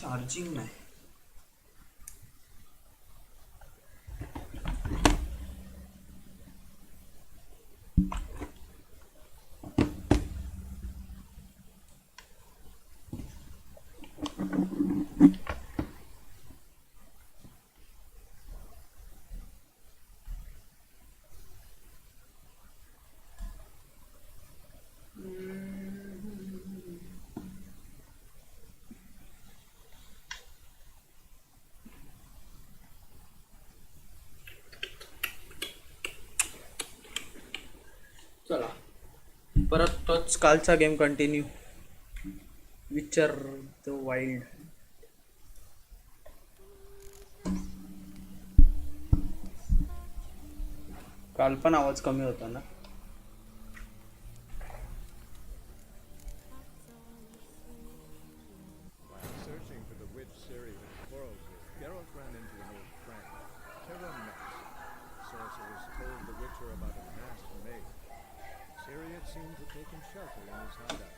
Charging नाही. चला परत तोच कालचा गेम कंटिन्यू. विचर द वाईल्ड. काल पण आवाज कमी होता ना. While searching for the witch Siri had quarreled with, Geralt ran into an old friend, Terra Nox. The sorceress told the Witcher about a masked maid. Siri had seemed to take him shelter in his hideout.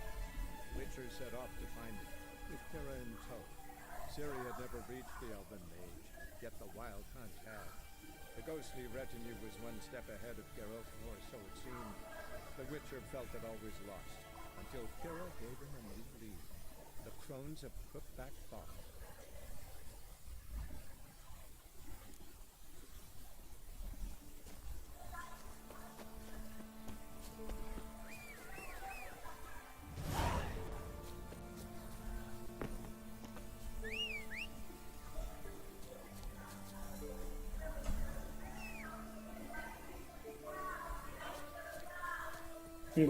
The Witcher set off to find it, with Terra in tow. Siri had never reached the elven mage, yet the wild hunt had. The ghostly retinue was one step ahead of Geralt, or so it seemed. The Witcher felt it all was lost, until Terra gave him a new lead. The crones of Crookback Farm.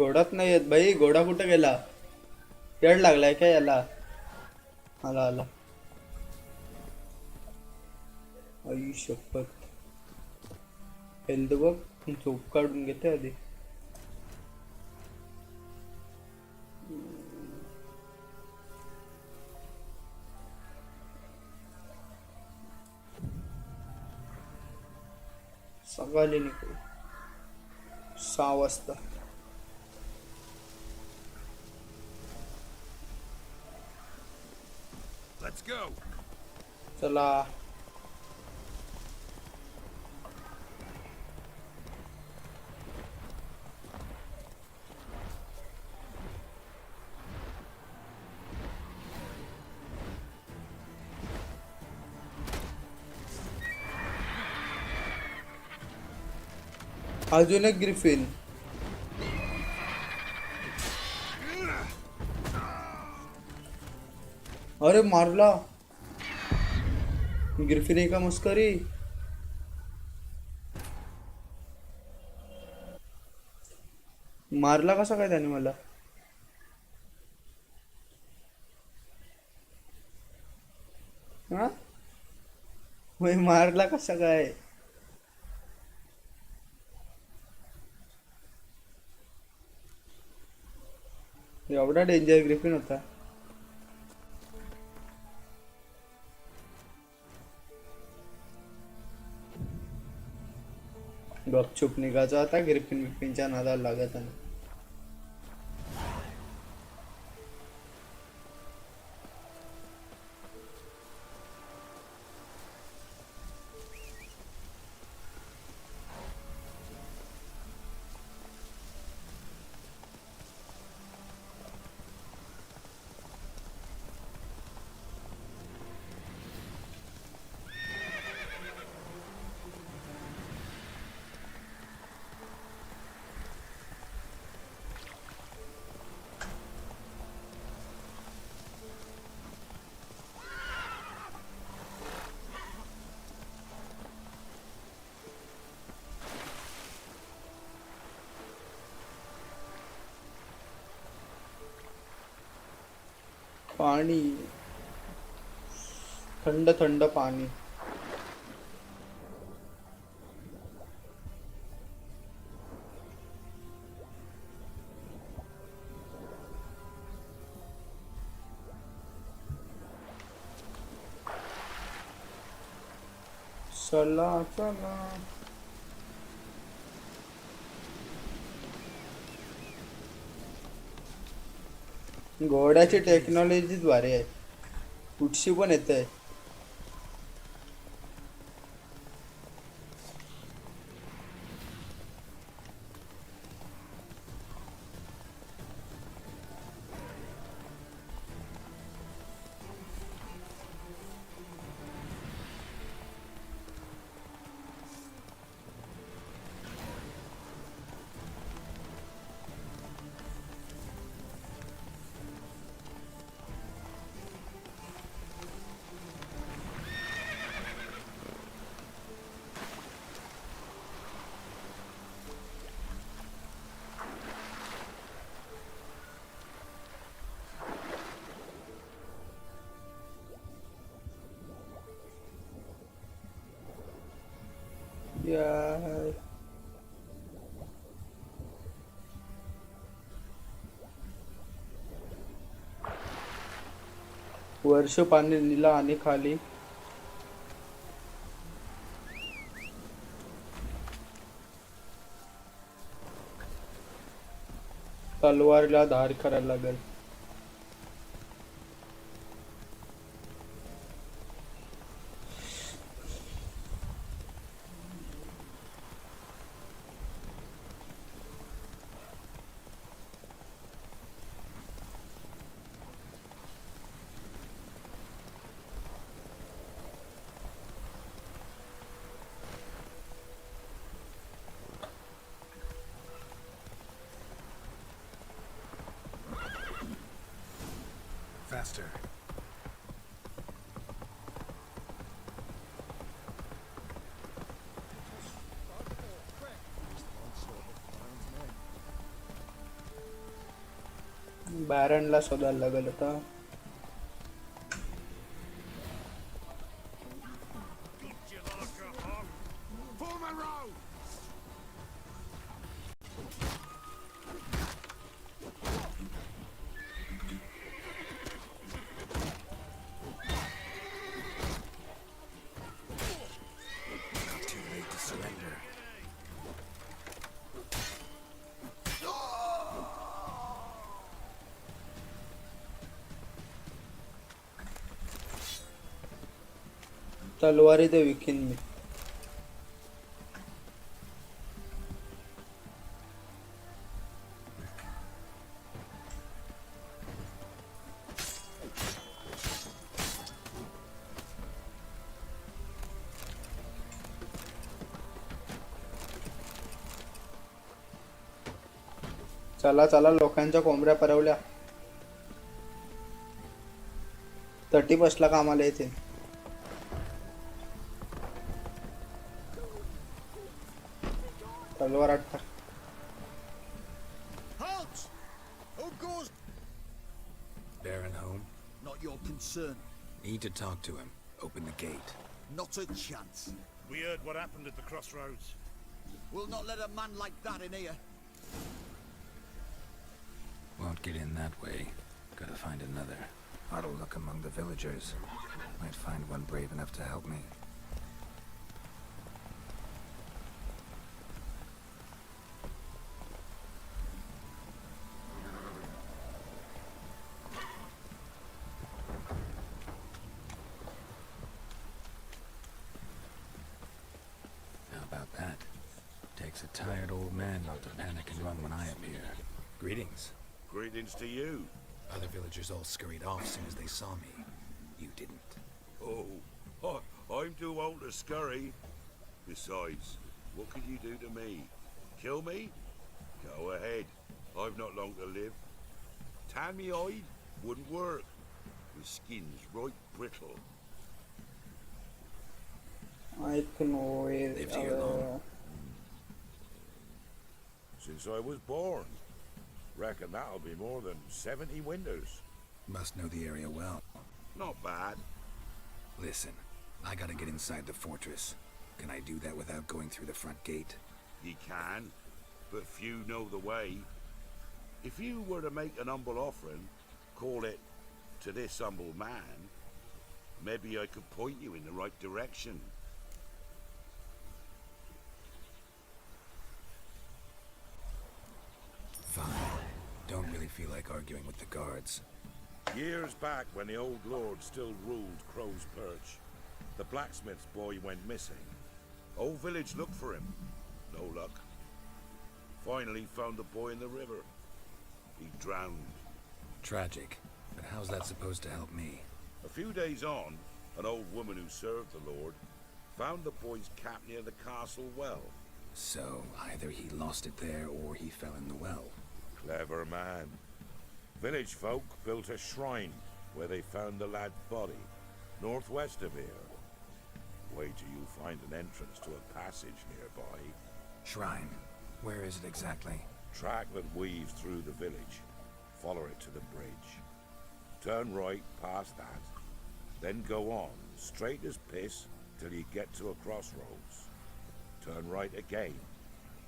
घोडाच नाही येत भाई. घोडा कुठे गेला? येड लागलाय काय याला? आला आला. आई शपथ. हेल्थ बघ. झोप काढून घेते आधी. सकाळी निघू 6 वाजता. Let's go! चला. अजून एक ग्रिफिन. अरे मारला. ग्रिफिन आहे का मस्करी? मारला कसा काय त्याने मला? हा मारला कसा काय? एवढा डेंजर ग्रिफिन होता? गपचूप निघायचा आता. ग्रिफिन बिफिनच्या नादाला लागत आहे. पाणी. थंड थंड पाणी. चला चला. घोड्याची टेक्नॉलॉजीच भारी आहे. कुठशी पण येते. यार वर्ष पाणी निला आणि खाली तलवारीला धार करायला लागेल. Faster. बॅरनला शोधायला लागेल आता. तलवारी ते विकीन मी. चला चला लोकांच्या कोंबड्या परवल्या. तटी बसला कामाला येते. तलवार आठ. Halt! Who goes? Baron home? Not your concern. Need to talk to him. Open the gate. Not a chance. We heard what happened at the crossroads. We'll not let a man like that in here. Won't get in that way. Gotta find another. Ought to look among the villagers. Might find one brave enough to help me. How about that? Takes a tired old man not to panic and run when I appear. Greetings. Greetings to you. Other villagers all scurried off as soon as they saw me. You didn't. Oh, I'm too old to scurry. Besides, what can you do to me? Kill me? Go ahead. I've not long to live. Tan me hide? Wouldn't work. My skin's right brittle. I can wait. Lived here long? Since I was born. Reckon that'll be more than 70 winters. Must know the area well. Not bad. Listen, I gotta get inside the fortress. Can I do that without going through the front gate? You can, but few know the way. If you were to make an humble offering, call it to this humble man, maybe I could point you in the right direction. Fine. Don't really feel like arguing with the guards. Years back, when the old lord still ruled Crow's Perch, the blacksmith's boy went missing. Whole village looked for him. No luck. Finally found the boy in the river. He drowned. Tragic. But how's that supposed to help me? A few days on, an old woman who served the lord found the boy's cap near the castle well. So, either he lost it there or he fell in the well. Clever man. Village folk built a shrine where they found the lad's body, northwest of here. Wait till you find an entrance to a passage nearby. Shrine. Where is it exactly? Track that weaves through the village. Follow it to the bridge. Turn right past that. Then go on, straight as piss, till you get to a crossroads. Turn right again.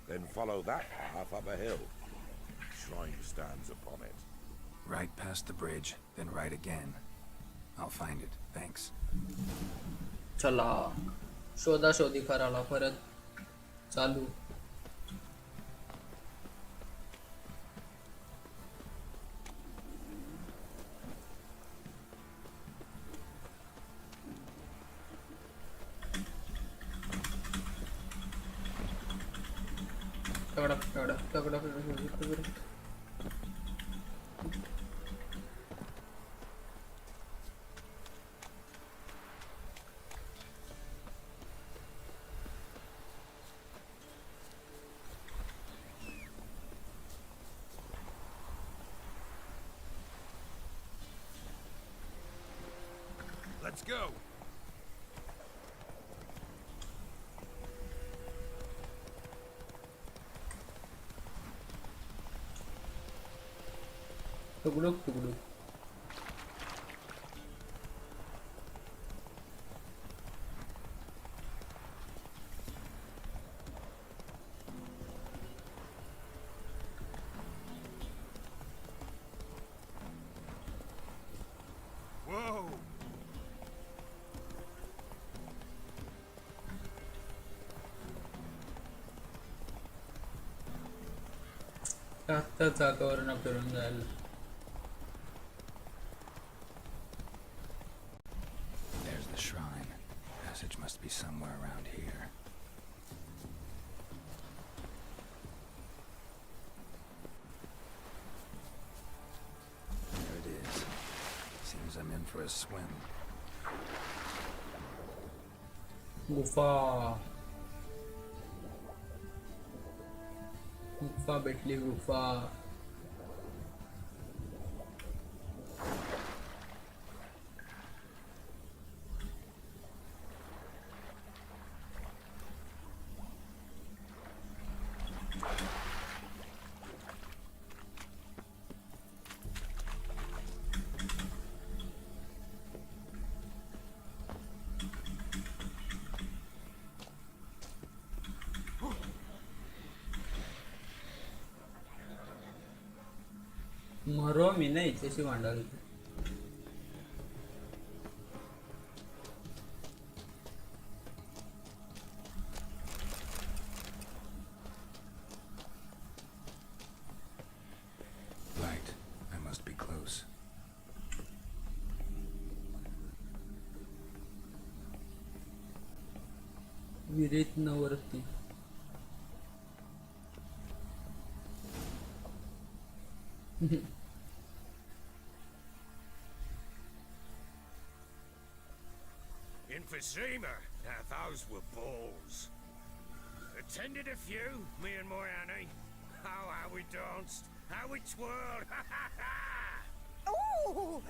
Then follow that path up a hill. Shrine stands upon it. Right past the bridge, then right again. I'll find it. Thanks. चला शोधाशोधी करायला परत चालू. Let's go! टुकड़ुक टुकड़ुक. Whoa! त्या जागावरून फिरून जायला. There's the shrine. Passage must be somewhere around here. There it is. Seems I'm in for a swim. गुफा गुफा भेटली गुफा. मरो मी नाही त्याची भांडार होती. Right. I must be close. विहिरीत न वरती. In Fassima, now those were balls. Attended a few, me and my Annie. Oh, how we danced, how we twirled, ha ha ha! Ooh!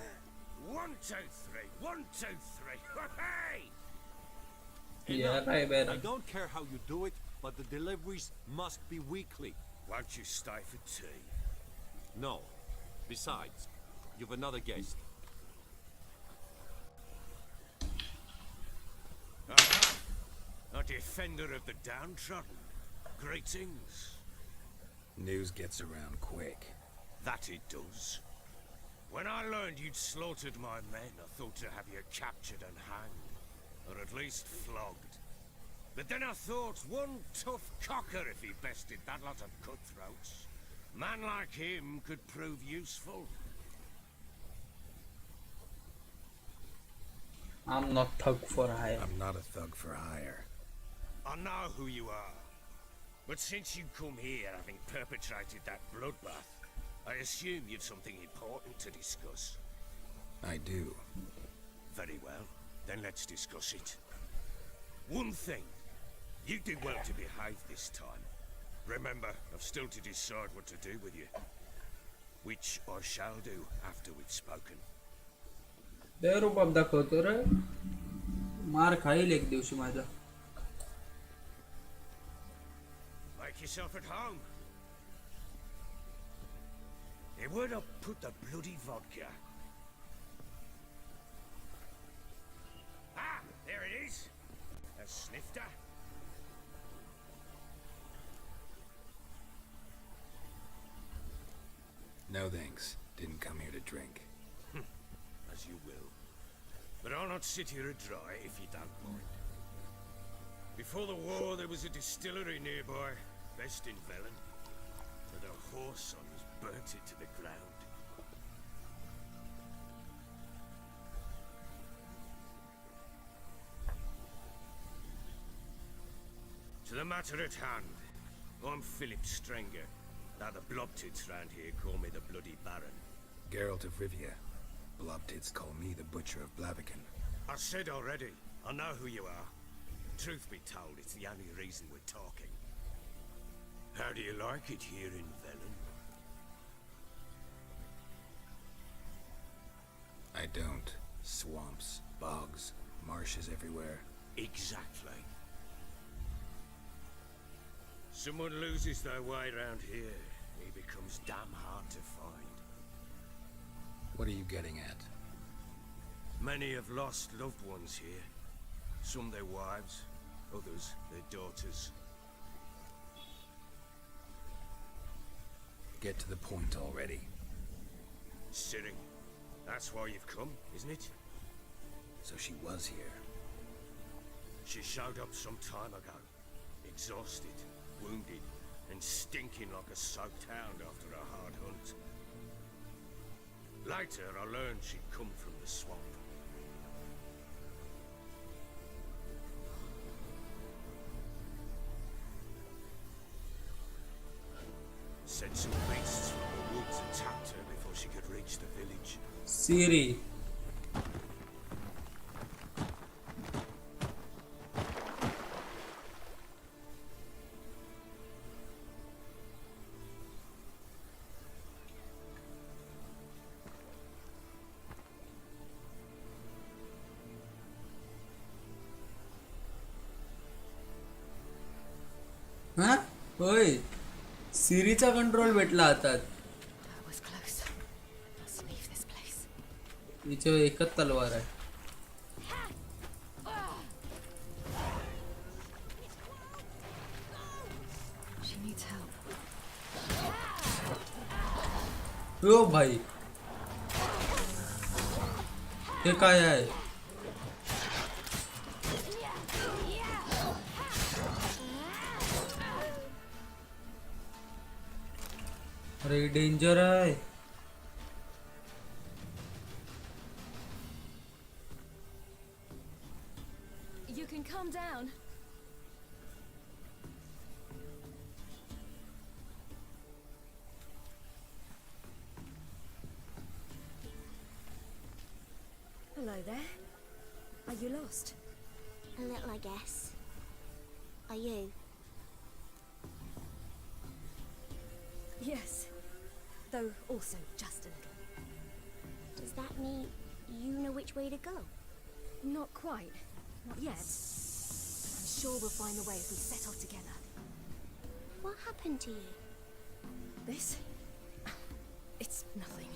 1, 2, 3, 1, 2, 3, hey! Yeah, right, man. I don't care how you do it, but the deliveries must be weekly. Won't you stay for tea? No. Besides, you've another guest. Aha! A defender of the downtrodden. Greetings. News gets around quick. That it does. When I learned you'd slaughtered my men, I thought to have you captured and hanged. Or at least flogged. But then I thought one tough cocker if he bested that lot of cutthroats. Man like him could prove useful. I'm not thug for hire. I'm not a thug for hire. I know who you are. But since you come here having perpetrated that bloodbath, I assume you've something important to discuss. I do. Very well, then let's discuss it. One thing, you do well to behave this time. Remember, I've still to decide what to do with you. Which I shall do after we've spoken. लय रुबाब दाखवतो रे. मार खाईल एक दिवशी माझा. Make yourself at home. Hey, where'd I put the bloody vodka? Ah, there it is. A snifter. No thanks. Didn't come here to drink. As you will. But I'll not sit here dry if you don't mind. Before the war, there was a distillery nearby, best in Velen. But a horse on us burnt it to the ground. To the matter at hand, I'm Philip Strenger. Now the Blobtits round here call me the Bloody Baron. Geralt of Rivia. Blobtits call me the Butcher of Blaviken. I said already, I know who you are. Truth be told, it's the only reason we're talking. How do you like it here in Velen? I don't. Swamps, bogs, marshes everywhere. Exactly. Someone loses their way around here, he becomes damn hard to find. What are you getting at? Many have lost loved ones here. Some their wives, others their daughters. Get to the point already. Ciri, that's why you've come, isn't it? So she was here. She showed up some time ago, exhausted, wounded, and stinking like a soaked hound after a hard hunt. Later, I learned she'd come from the swamp. Said some beasts from the woods attacked her before she could reach the village. Siri. हा होय सिरीचा control भेटला हातात. That was close. Let's leave this place. हिच्यावर एकच तलवार आहे. She needs help. ओ भाई हे काय आहे? अरे डेंजर आहे. You can calm down. Hello there. Are you lost? A little, I guess. Are you? Yes. Though also just a little. Does that mean you know which way to go? Not quite. Not yet. I'm sure we'll find the way if we set off together. What happened to you? This? It's nothing.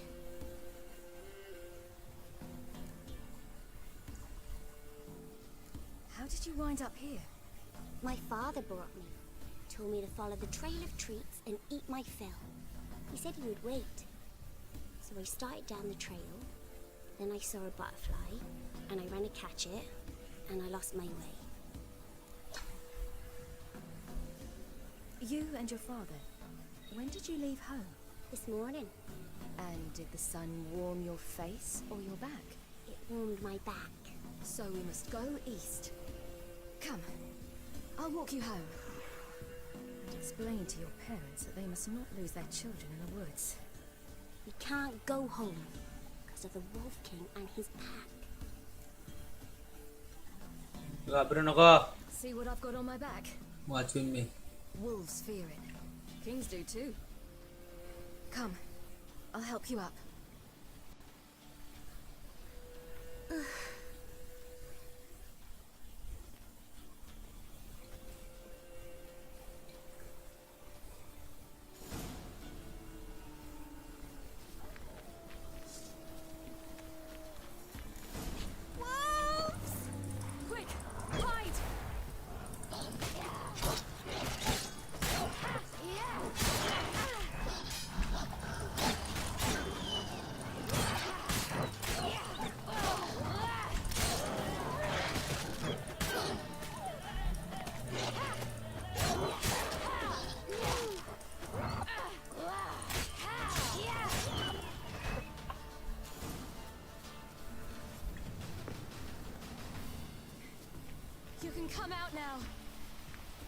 How did you wind up here? My father brought me. Told me to follow the trail of treats and eat my fill. He said he would wait. So I started down the trail. Then I saw a butterfly, and I ran to catch it, and I lost my way. You and your father. When did you leave home? This morning, And did the sun warm your face or your back? it warmed my back. So we must go east. Come, I'll walk you home. And explain to your parents that they must not lose their children in the woods. We can't go home because of the Wolf King and his pack. घाबरू नको. See what I've got on my back? वाचून मी. Wolves fear it. Kings do too. Come, I'll help you up. Quick, hide! You can come out now.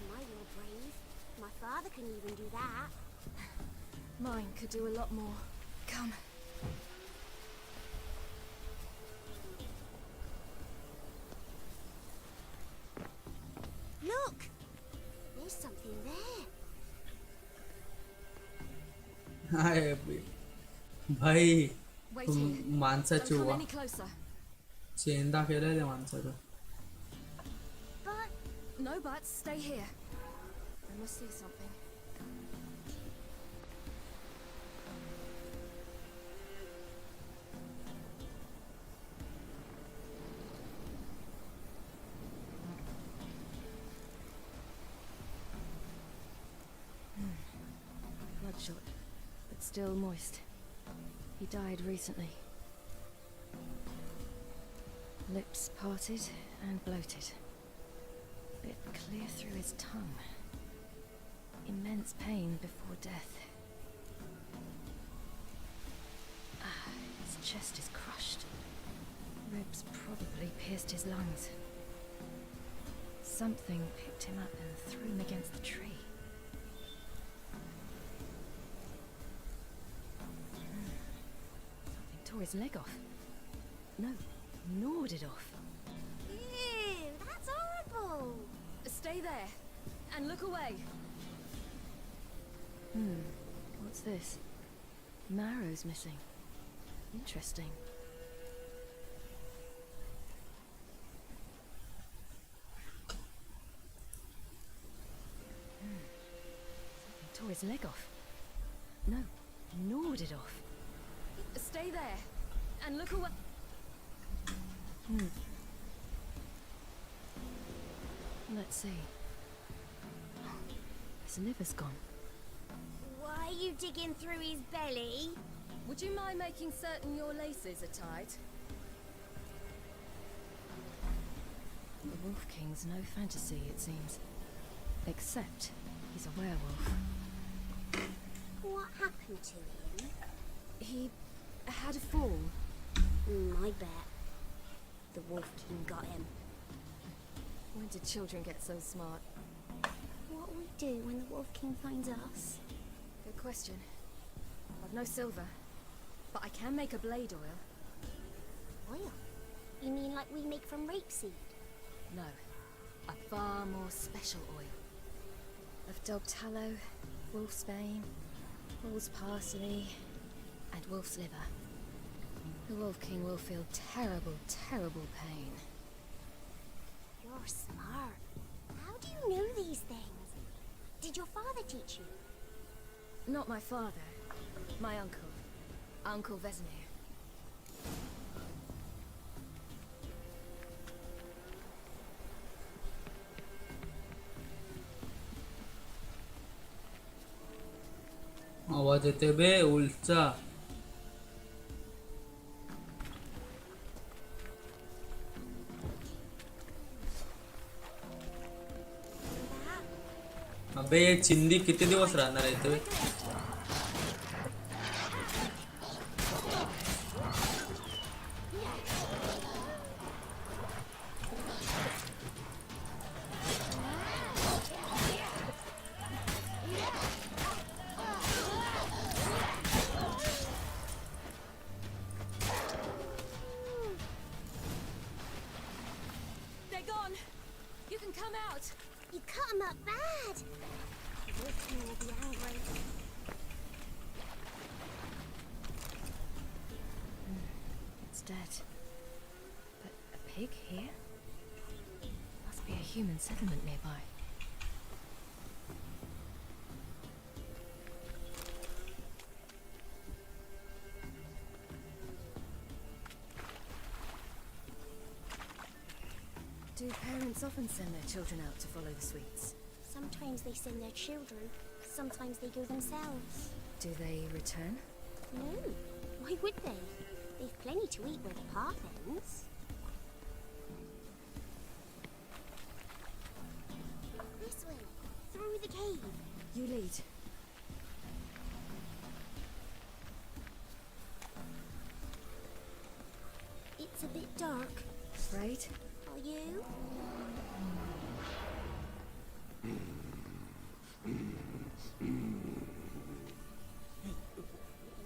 My, you're brave. My father can even do that. Mine could do a lot more. Come. Look! There's something there. हाय भाई Wait here. माणसाची Don't come उभा any closer. चेंदा केलाय त्या माणसाचं. But No buts. Stay here. I must see something. Bloodshot, but still moist. He died recently. Lips parted and bloated. Bit clear through his tongue. Immense pain before death. His chest is crushed. Ribs probably pierced his lungs. Something picked him up and threw him against the tree. Something tore his leg off. No, gnawed it off. ew, that's horrible. Stay there and look away. What's this? Marrow's missing. Interesting. Something tore his leg off. No, gnawed it off. Stay there and look away. Let's see. His liver's gone. Why are you digging through his belly? Would you mind making certain your laces are tied? The Wolf King's no fantasy, it seems. Except he's a werewolf. What happened to him? He had a fall. I bet. The Wolf King got him. When did children get so smart? What'll we do when the Wolf King finds us? Good question. I've no silver, but I can make a blade oil. Oil? You mean like we make from rapeseed? No, a far more special oil. Of dog tallow, wolf's bane, bull's parsley, and wolf's liver. The Wolf King will feel terrible, terrible pain. You're smart. How do you know these things? Did your father teach you? Not my father, my uncle, Uncle Vesemir. आवाज येते बे उलचा. अबे चिंदी किती दिवस राहणार आहे ते? out! You cut him up bad. The Wolf King will be angry. It's dead. But a pig here? Must be a human settlement nearby. Do parents often send their children out to follow the sweets? Sometimes they send their children, sometimes they go themselves. Do they return? No, why would they? They've plenty to eat where the path ends. This way, through the cave. You lead. It's a bit dark. Right? Are you?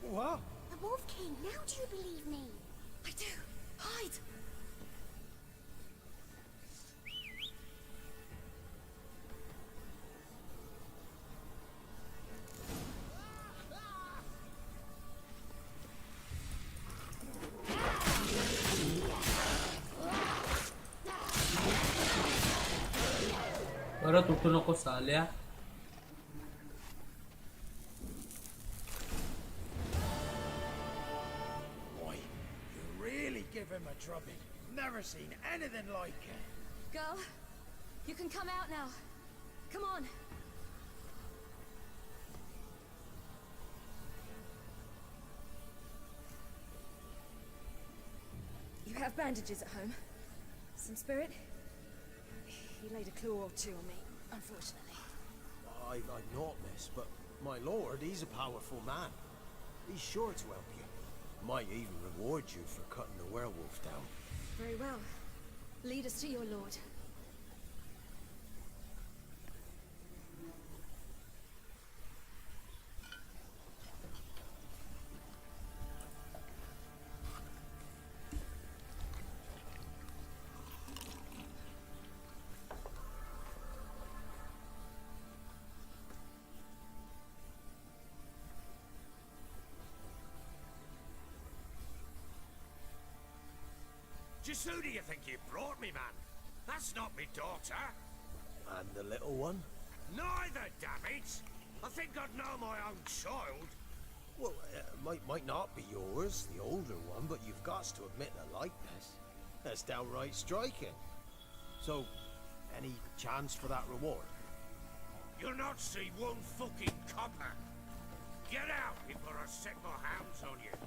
What? The Wolf King, now do you believe me? I do. Hide! बरं तुटू नको साल्या. Boy, you really give him a drubbing. Never seen anything like it. Girl, you can come out now. Come on. You have bandages at home? Some spirit? He laid a claw or two on me, unfortunately. I've not, miss, but my lord, he's a powerful man. He's sure to help you. Might even reward you for cutting the werewolf down. Very well. Lead us to your lord. Just who do you think you brought me, man? That's not me daughter. And the little one? Neither, damn it! I think I'd know my own child. Well, might not be yours, the older one, but you've got to admit the likeness. That's downright striking. So, any chance for that reward? You'll not see one fucking copper. Get out before I set my hounds on you.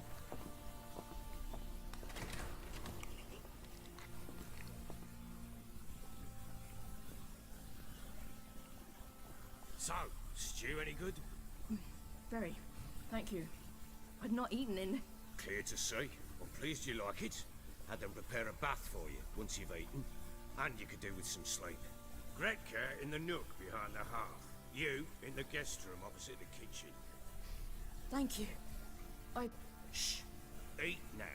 So, stew any good? Very. Thank you. I'd not eaten in... Clear to see. I'm pleased you like it. Had them prepare a bath for you once you've eaten. And you could do with some sleep. Gretka in the nook behind the hearth. You in the guest room opposite the kitchen. Thank you. I... Shh. Eat now.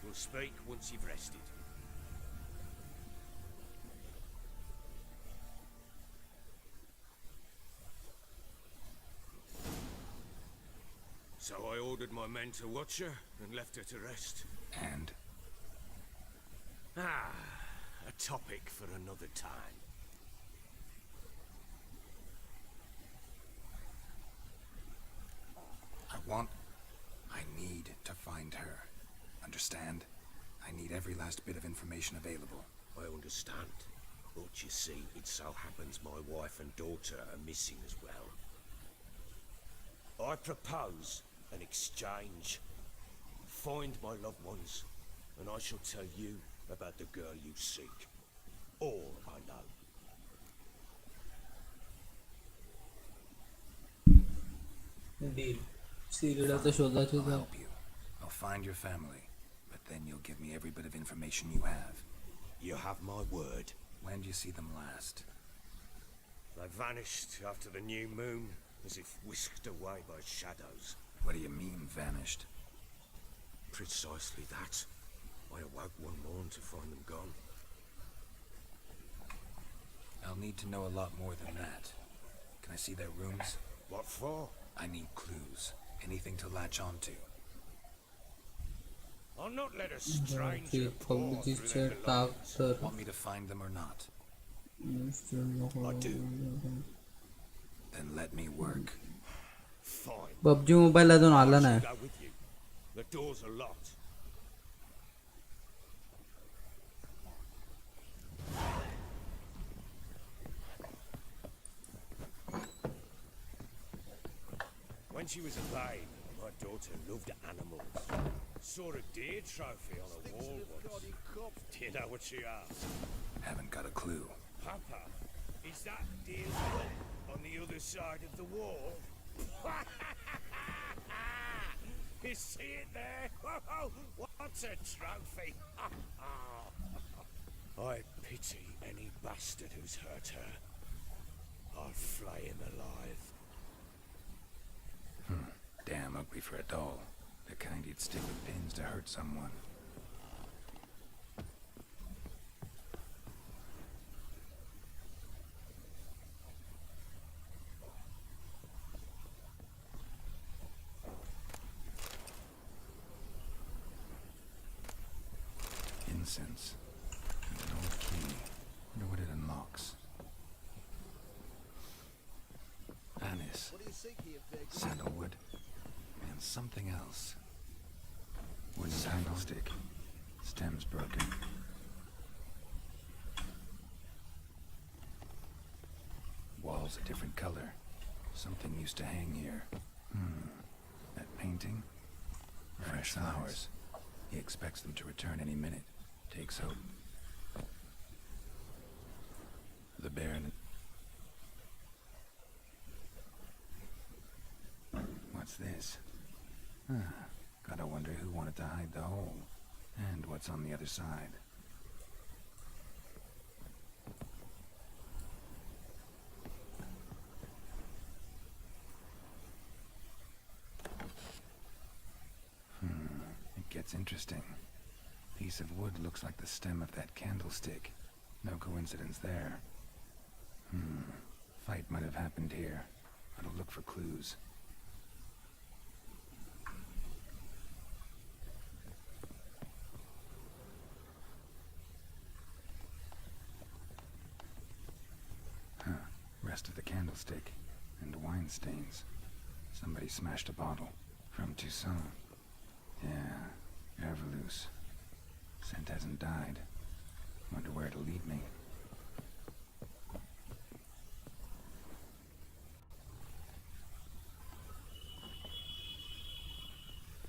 We'll speak once you've rested. So I ordered my men to watch her and left her to rest. And? Ah, a topic for another time. I need to find her. Understand? I need every last bit of information available. I understand. But you see, it so happens my wife and daughter are missing as well. I propose an exchange. Find my loved ones, and I shall tell you about the girl you seek. All I know. डील सिरिडाच्या शोधाचे I'll जाऊ. help you. I'll find your family, but then you'll give me every bit of information you have. You have my word. When did you see them last? They vanished after the new moon, as if whisked away by shadows. What do you mean, vanished? Precisely that. I awoke one morn to find them gone. I'll need to know a lot more than that. Can I see their rooms? What for? I need clues. Anything to latch onto. I'll not let a ठीक stranger pour public through chat them task belongings. Want me to find them or not? I do. Then let me work. Fine. PUBG mobile अजून आला I नाही shall go with you. The doors are locked. When she was a babe, my daughter loved animals. Saw a deer trophy on a wall once. Do you know what she asked? Haven't got a clue. Papa, is that deer's rump on the other side of the wall? You see it there? What's a trophy? I pity any bastard who's hurt her. I'll flay him alive. Damn ugly for a doll. The kind you'd stick with pins to hurt someone. Incense. And an old key. Wonder what it unlocks. Anise. Sandalwood. And something else. Wooden candlestick. Stem's broken. Walls a different color. Something used to hang here. That painting? Fresh flowers. He expects them to return any minute. Takes hope. The Baron. What's this? Gotta wonder who wanted to hide the hole. And what's on the other side. It gets interesting. Piece of wood looks like the stem of that candlestick. No coincidence there. Fight might have happened here. I'll look for clues. Rest of the candlestick. And wine stains. Somebody smashed a bottle. From Toussaint. Yeah, Everloose. Scent hasn't died. Wonder where it'll lead me.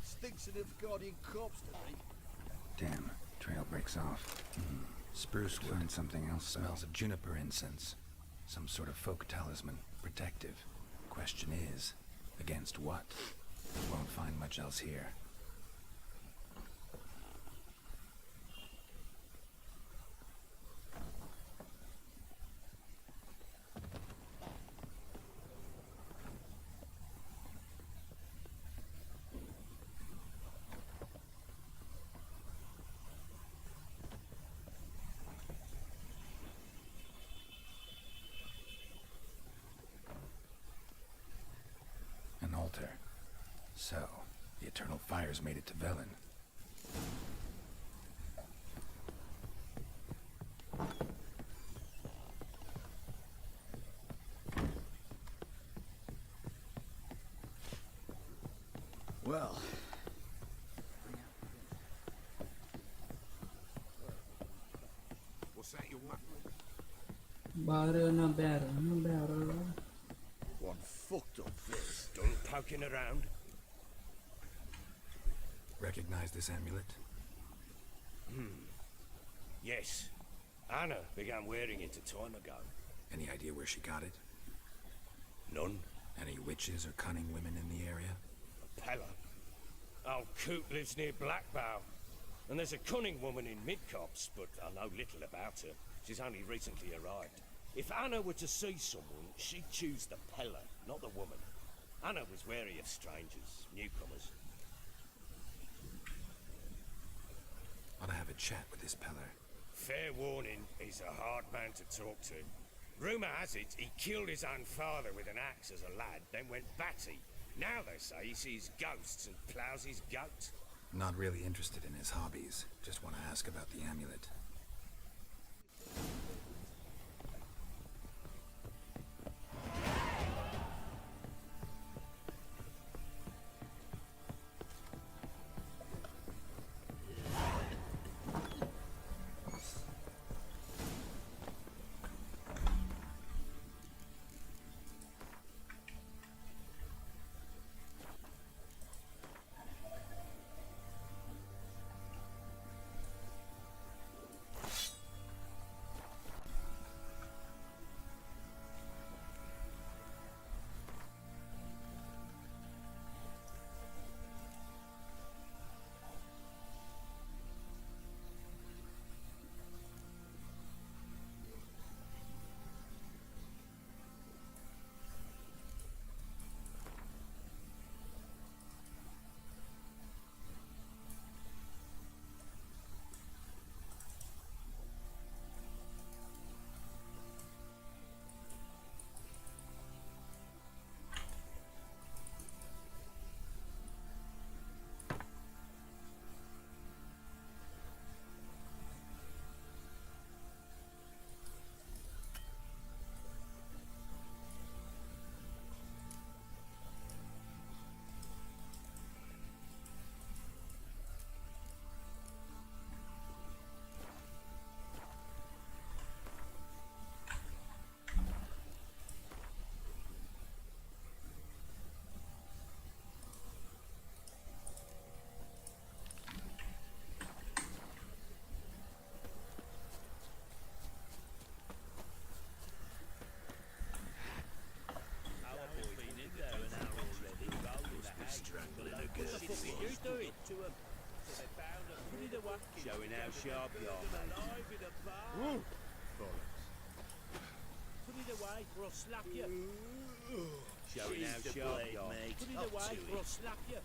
Stinks of Nilfgaardian corpse to me. Damn, trail breaks off. Spruce wood. Find something else. Smells of juniper incense. Some sort of folk talisman. Protective. Question is, against what? Won't find much else here. An altar. So, the eternal fires made it to Velen. Well, What's that, your mum? one fucked up this. Done poking around? Recognize this amulet? Yes. Anna began wearing it a time ago. Any idea where she got it? None. Any witches or cunning women in the area? Pella. Old Coot lives near Blackbow. And there's a cunning woman in Midcopse, but I know little about her. She's only recently arrived. If Anna were to see someone, she'd choose the Pella, not the woman. Anna was wary of strangers, newcomers. Ought to have a chat with this Peller. Fair warning, he's a hard man to talk to. Rumour has it he killed his own father with an axe as a lad, then went batty. Now they say he sees ghosts and ploughs his goat. Not really interested in his hobbies. Just want to ask about the amulet. Showing how sharp you are, mate. Put it away or I'll slap you. Showing how sharp you are, mate. Put it away or I'll slap you.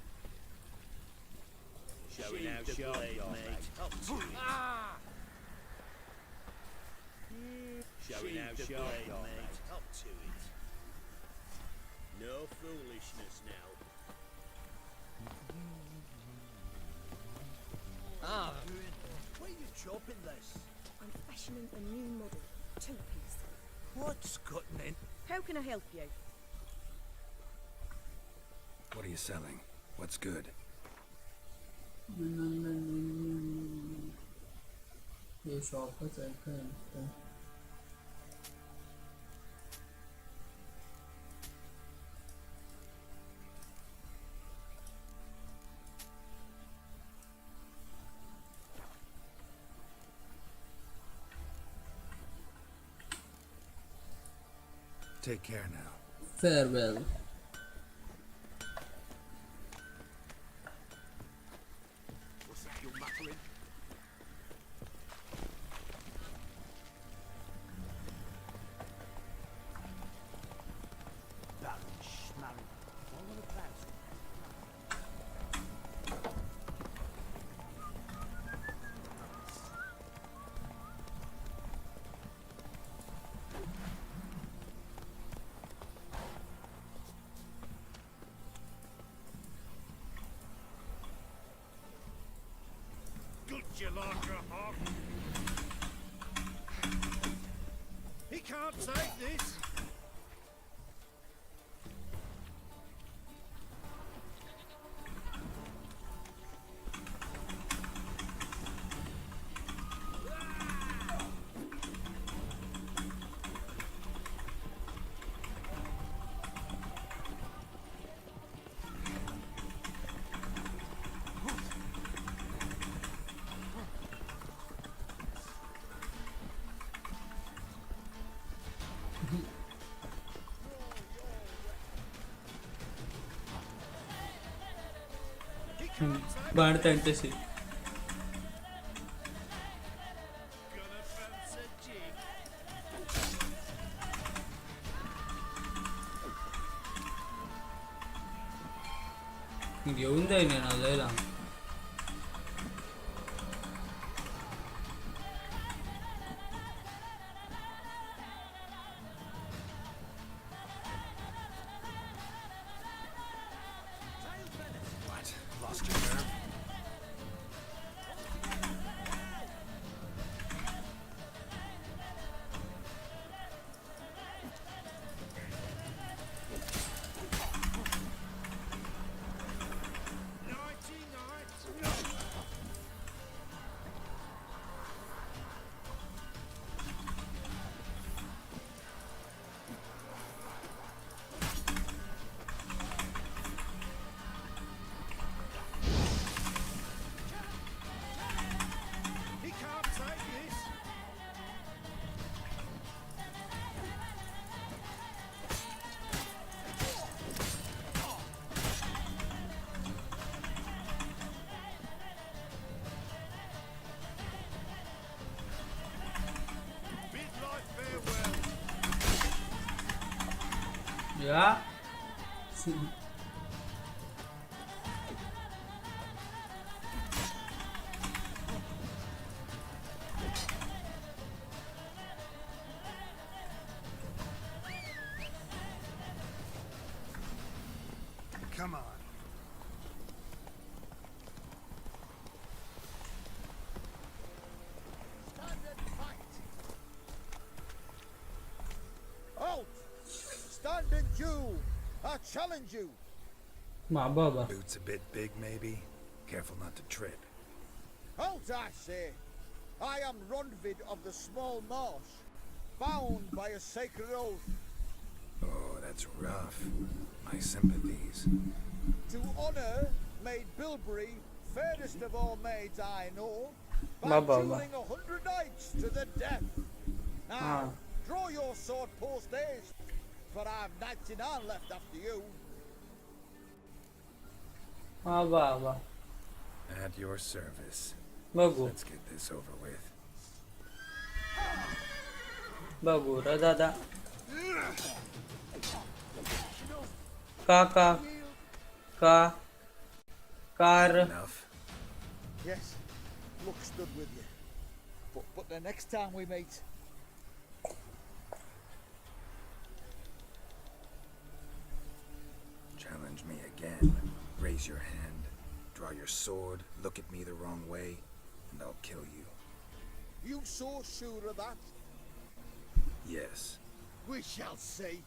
Showing how sharp you are, mate. Up to it. Showing how sharp you are, mate. Up to it. No foolishness now. Why are you chopping this? I'm fashioning a new model, two-piece. What's cutting in? How can I help you? What are you selling? What's good? ये shop का check है Take care now. farewell. What's that you're muttering? Baron Schmarren. All on the plans. Good Jalandra Hawk. He can't take this. बाण त्यांच्याशी Gonna fancy a jig. घेऊन जाईन ना लय लांब Yeah. Come on. Stand and fight. Out! Stand and do! I challenge you! Baba. Boots a bit big, maybe? Careful not to trip. Out, I say! I am Rondvid of the Small Marsh, bound by a sacred oath Oh, that's rough. My sympathies. to honor Maid Bilberry, fairest of all maids I know, by Baba. dueling 100 knights to the death. Now, draw your sword post haste, for I've 99 left after you. Baba. At your service. Bagu. Let's get this over with. Bagu. Radada. Ka. Car. Enough. Yes, luck stood with you. But the next time we meet, Challenge me again. Raise your hand. Draw your sword. Look at me the wrong way. And I'll kill you. you so sure of that? Yes. We shall see.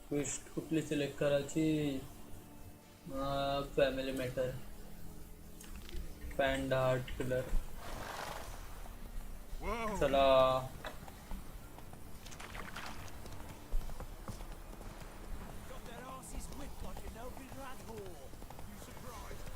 Twist कुठली select करायची family matter पॅन्ड art killer चला Got their asses whipped like a no-bid rat whore. You surprised?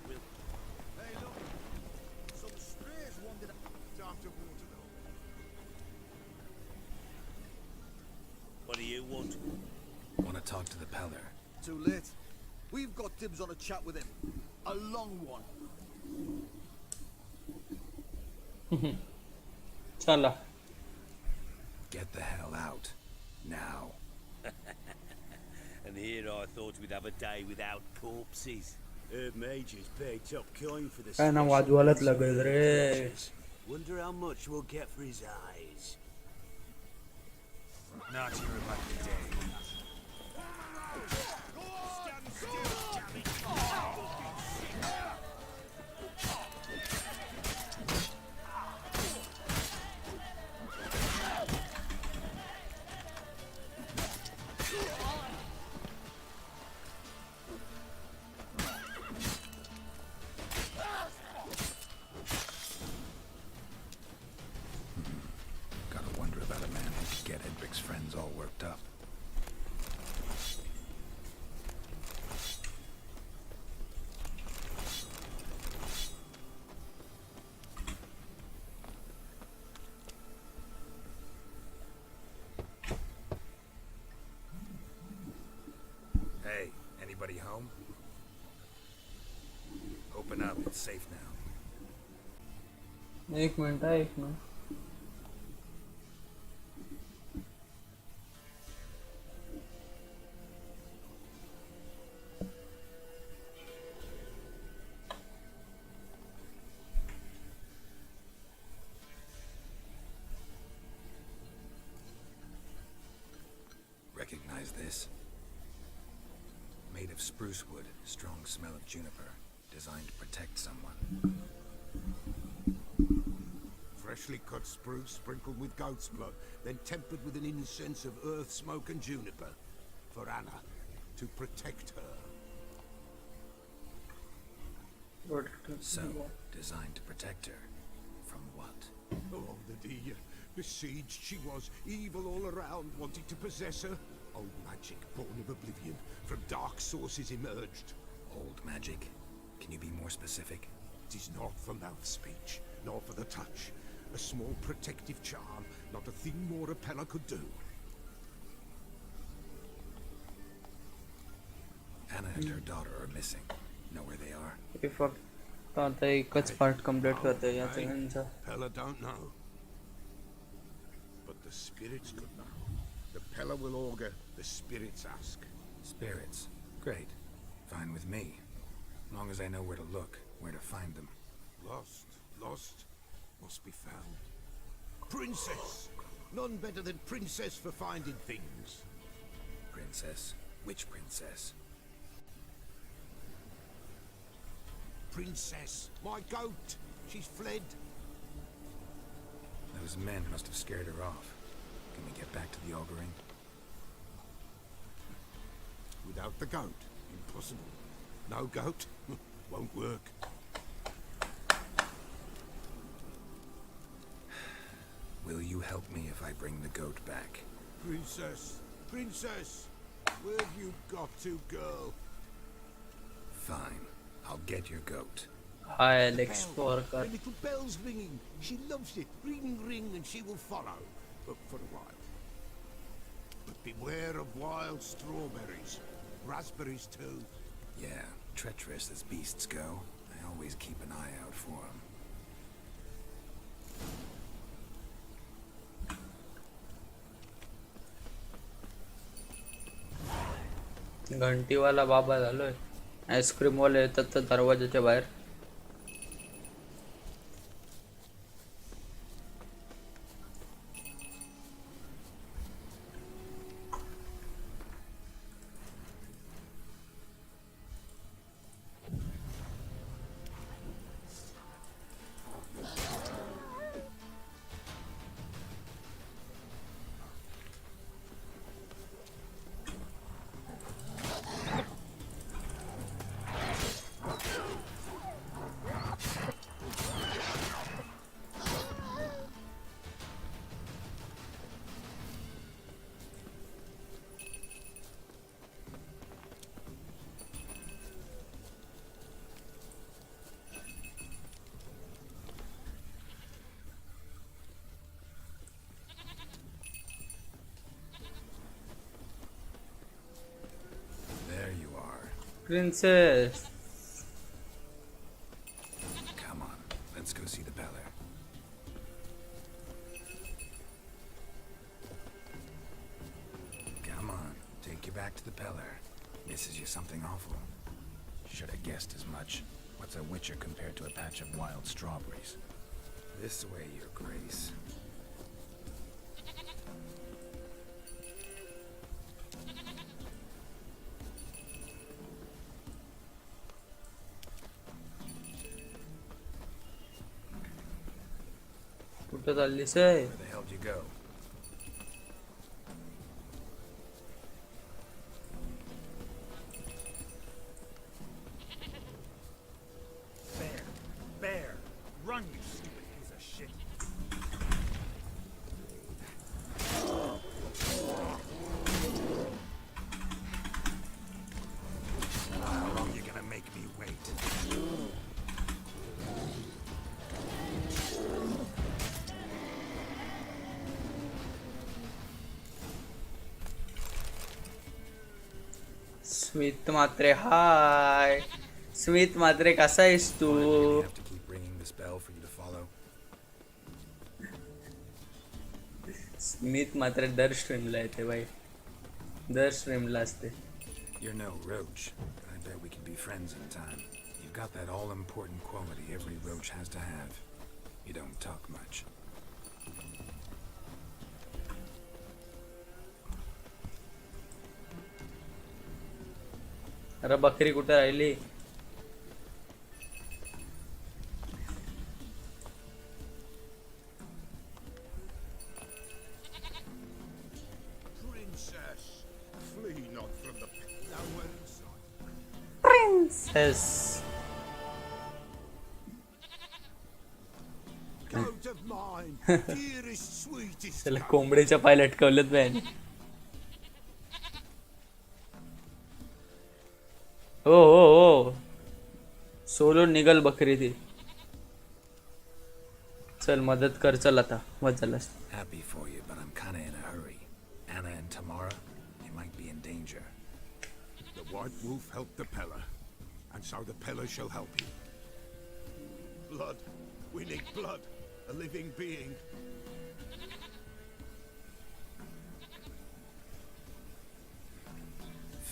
Hey, look. Some strays wandered time to water them. What do you want? Want to talk to the Peller? Too late. We've got dibs on a chat with him. A long one. चला Get the hell out. Now. And here I thought we'd have a day without corpses. Herb Major's paid top coin for the काय ना वाजवायलाच लागेल रे Wonder how much we'll get for his eyes. Not here about the day. Stand still, damn it! Gotta wonder about a man who could get Edric's friends all worked up. safe now. एक minute है, एक minute. Recognize this? Made of spruce wood, strong smell of juniper, designed to protect someone. Freshly cut spruce sprinkled with goat's blood, then tempered with an incense of earth, smoke, and juniper. For Anna, to protect her. So, designed to protect her. From what? Oh, the dear. Besieged she was, evil all around, wanting to possess her. Old magic, born of oblivion, from dark sources emerged. Old magic? Can you be more specific? It is not for mouth speech, nor for the touch. A small protective charm, not a thing more Repeller could do. Anna and her daughter are missing. Know where they are? हे फक्त आता एकच part complete करते या सगळ्यांचा. Repeller don't know. But the spirits could know. The Repeller will augur, the spirits ask. Spirits. Great. Fine with me. As long as I know where to look, where to find them. Lost, must be found. Princess! None better than Princess for finding things. Princess? Which princess? Princess, my goat! She's fled. Those men must have scared her off. Can we get back to the auguring? Without the goat, impossible. No goat, won't work. Will you help me if I bring the goat back? Princess! Where've you got to, girl? Fine. I'll get your goat. I'll explore The कर. little bell's ringing. She loves it. Ring, ring, and she will follow. But for a while. But beware of wild strawberries. Raspberries, too. Yeah, treacherous as beasts go. I always keep an eye out for them. घंटीवाला बाबा झालोय. Ice cream वाले येतात तर दरवाजाच्या बाहेर. There you are. Princess. Come on, let's go see the Beller. Come on, take you back to the Beller. Misses you something awful. Should have guessed as much. What's a witcher compared to a patch of wild strawberries? This way, your grace. कुठं चाललीस आहे? Where the hell did you go? Bear! Run, you stupid piece of shit! How long you gonna make me wait? Smit Matre hi. Smith Matre कसा आहेस तू? We have to keep ringing this bell for you to follow. Smith मात्र दर स्ट्रीमला येते भाई, दर स्ट्रीमला असते. You're no roach, but I bet we can be friends in time. You've got that all-important quality every roach has to have. You don't talk much. अरे बकरी कुठे राहिली? Princess, flee not from the nowhere inside. Princess. Goat of mine, dearest, sweetest. त्याला कोंबडीच्या पाय लटकवलेत ban. हो हो हो, solo निघल बकरी ती. चल मदत कर, चल आता मत झालास. Happy for you, but I'm kinda in a hurry. Anna and Tamara, they might be in danger. The White Wolf helped the Pella, and so the Pella shall help you. Blood. We need blood. A living being.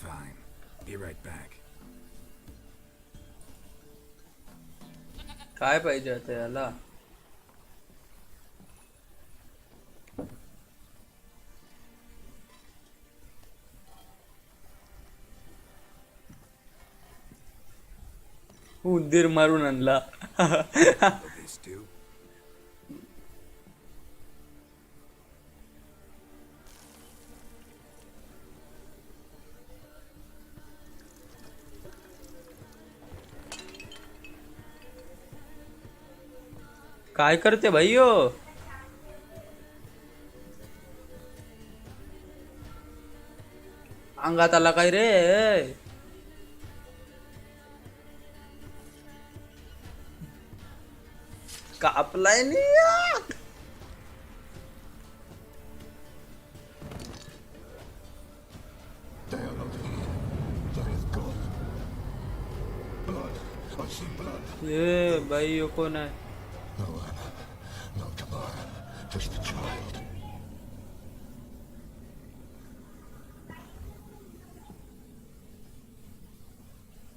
Fine. Be right back. काय पाहिजे आता याला? उंदीर मारून आणला. This do? काय करते भाईयो? अंगात आला काय रे? कापलाय नी. ये भाई यो कोण आहे? No, Anna. No, Tamara. Just the child.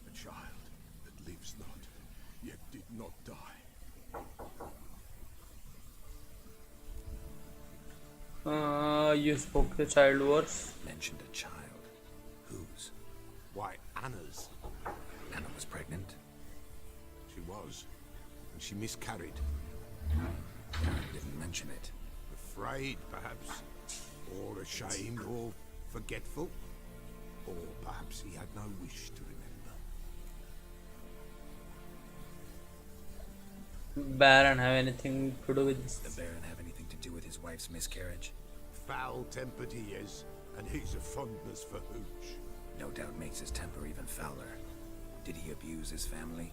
A child that lives not, yet did not die. You spoke the child words. Mentioned a child. Whose? Why, Anna's. Anna was pregnant? She was. And she miscarried. Karen didn't mention it. Afraid, perhaps. Or ashamed, or forgetful. Or perhaps he had no wish to remember. Baron have anything to do with this? Did the Baron have anything to do with his wife's miscarriage? Foul-tempered he is, and he's a fondness for hooch. No doubt makes his temper even fouler. Did he abuse his family?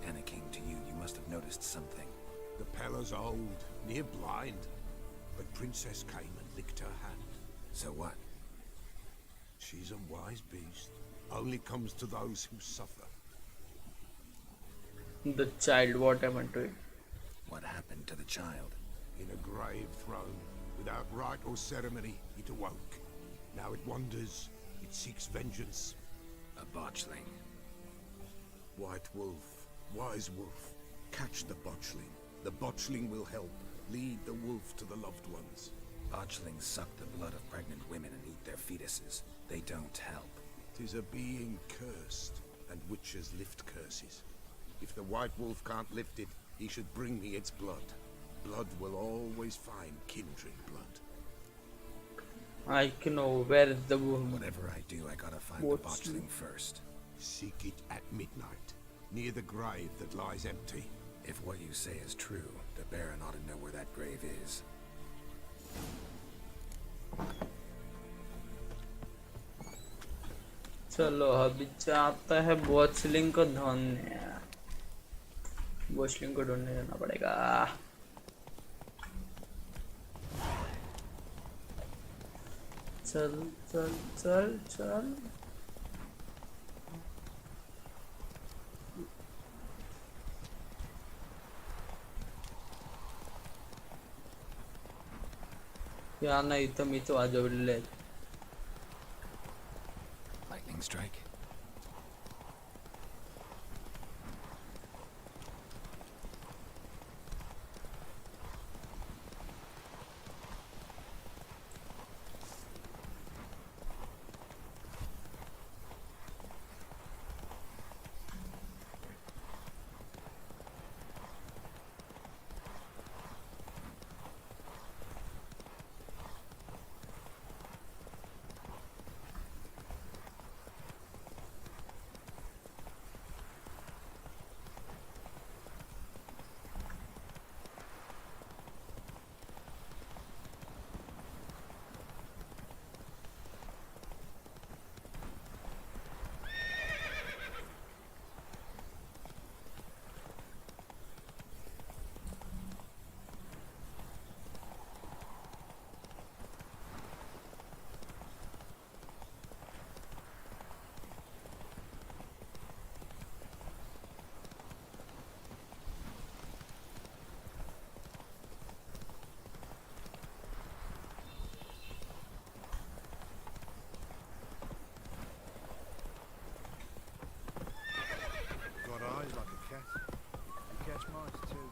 Anna came to you. You must have noticed something. The Pella's old, near blind. But Princess came and licked her hand. So what? She's a wise beast. Only comes to those who suffer. The child, what happened to it? What happened to the child? In a grave thrown, without rite or ceremony, it awoke. Now it wanders, it seeks vengeance. A botchling. White wolf, wise wolf, catch the botchling. The botchling will help, lead the wolf to the loved ones. Botchlings suck the blood of pregnant women and eat their fetuses. They don't help. 'Tis a being cursed, and witches lift curses. If the white wolf can't lift it, he should bring me its blood. Blood will always find kindred blood. I can know where the Whatever I do, I gotta find the botchling first. Seek it at midnight, near the grave that lies empty. If what you say is true, the Baron ought to know where that grave is. चलो अभी चाहता है बॉचलिंग को ढूंढने. बॉचलिंग को ढूंढने जाना पड़ेगा. चल चल चल चल. या ना इथं मीच वाजवलेले आहेत. Lightning strike. Got eyes like a cat. You catch mice too.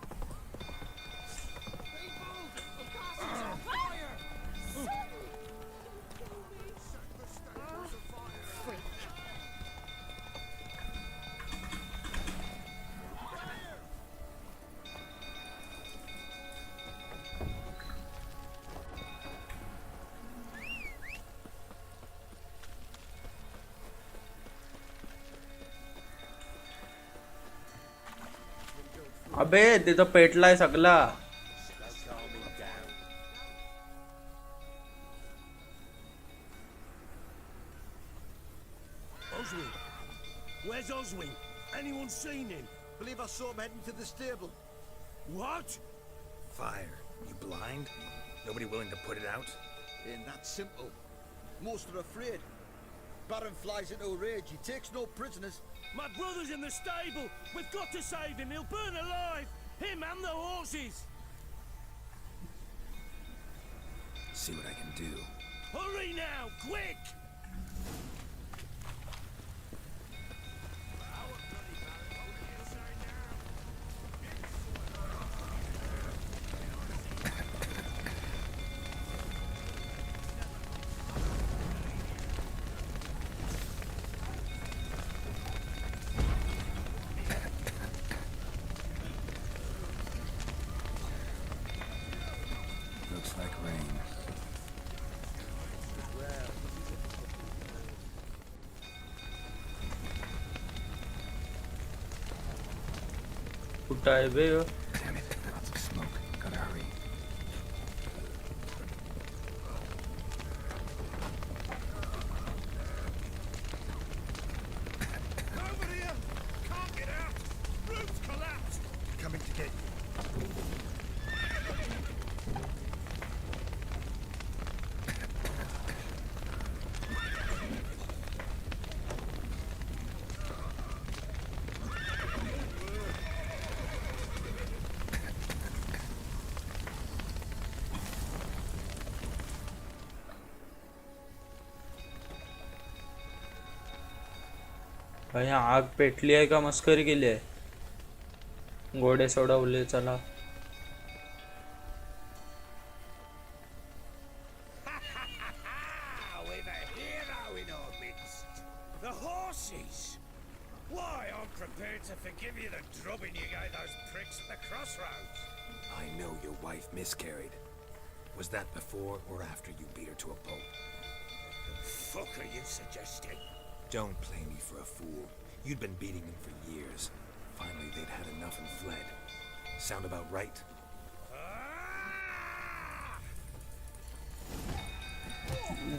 अबे तिथं पेटलाय सगळा. Oswin! Where's Oswin? Anyone seen him? Believe I saw him heading to the stable. What? Fire. You blind? Nobody willing to put it out? Ain't that simple. Most are afraid. Baron flies into a rage. He takes no prisoners. My brother's in the stable. We've got to save him. He'll burn alive. Him and the horses. See what I can do. Hurry now, quick! Looks like rain. कुठं आहे बे ह्यो? Damn it. Lots of smoke. Gotta hurry. Over here! Can't get out! Roof's collapsed! Coming to get you. भाई आग पेटली आहे का मस्करी केली आहे? घोडे सोडवले चला. We've a hero in our midst. The horses! Why, I'm prepared to forgive you the drubbing you gave those pricks at the crossroads. I know your wife miscarried. Was that before or after you beat her to a pulp? Fuck are you suggesting? Don't play me for a fool. You'd been beating them for years. Finally, they'd had enough and fled. Sound about right?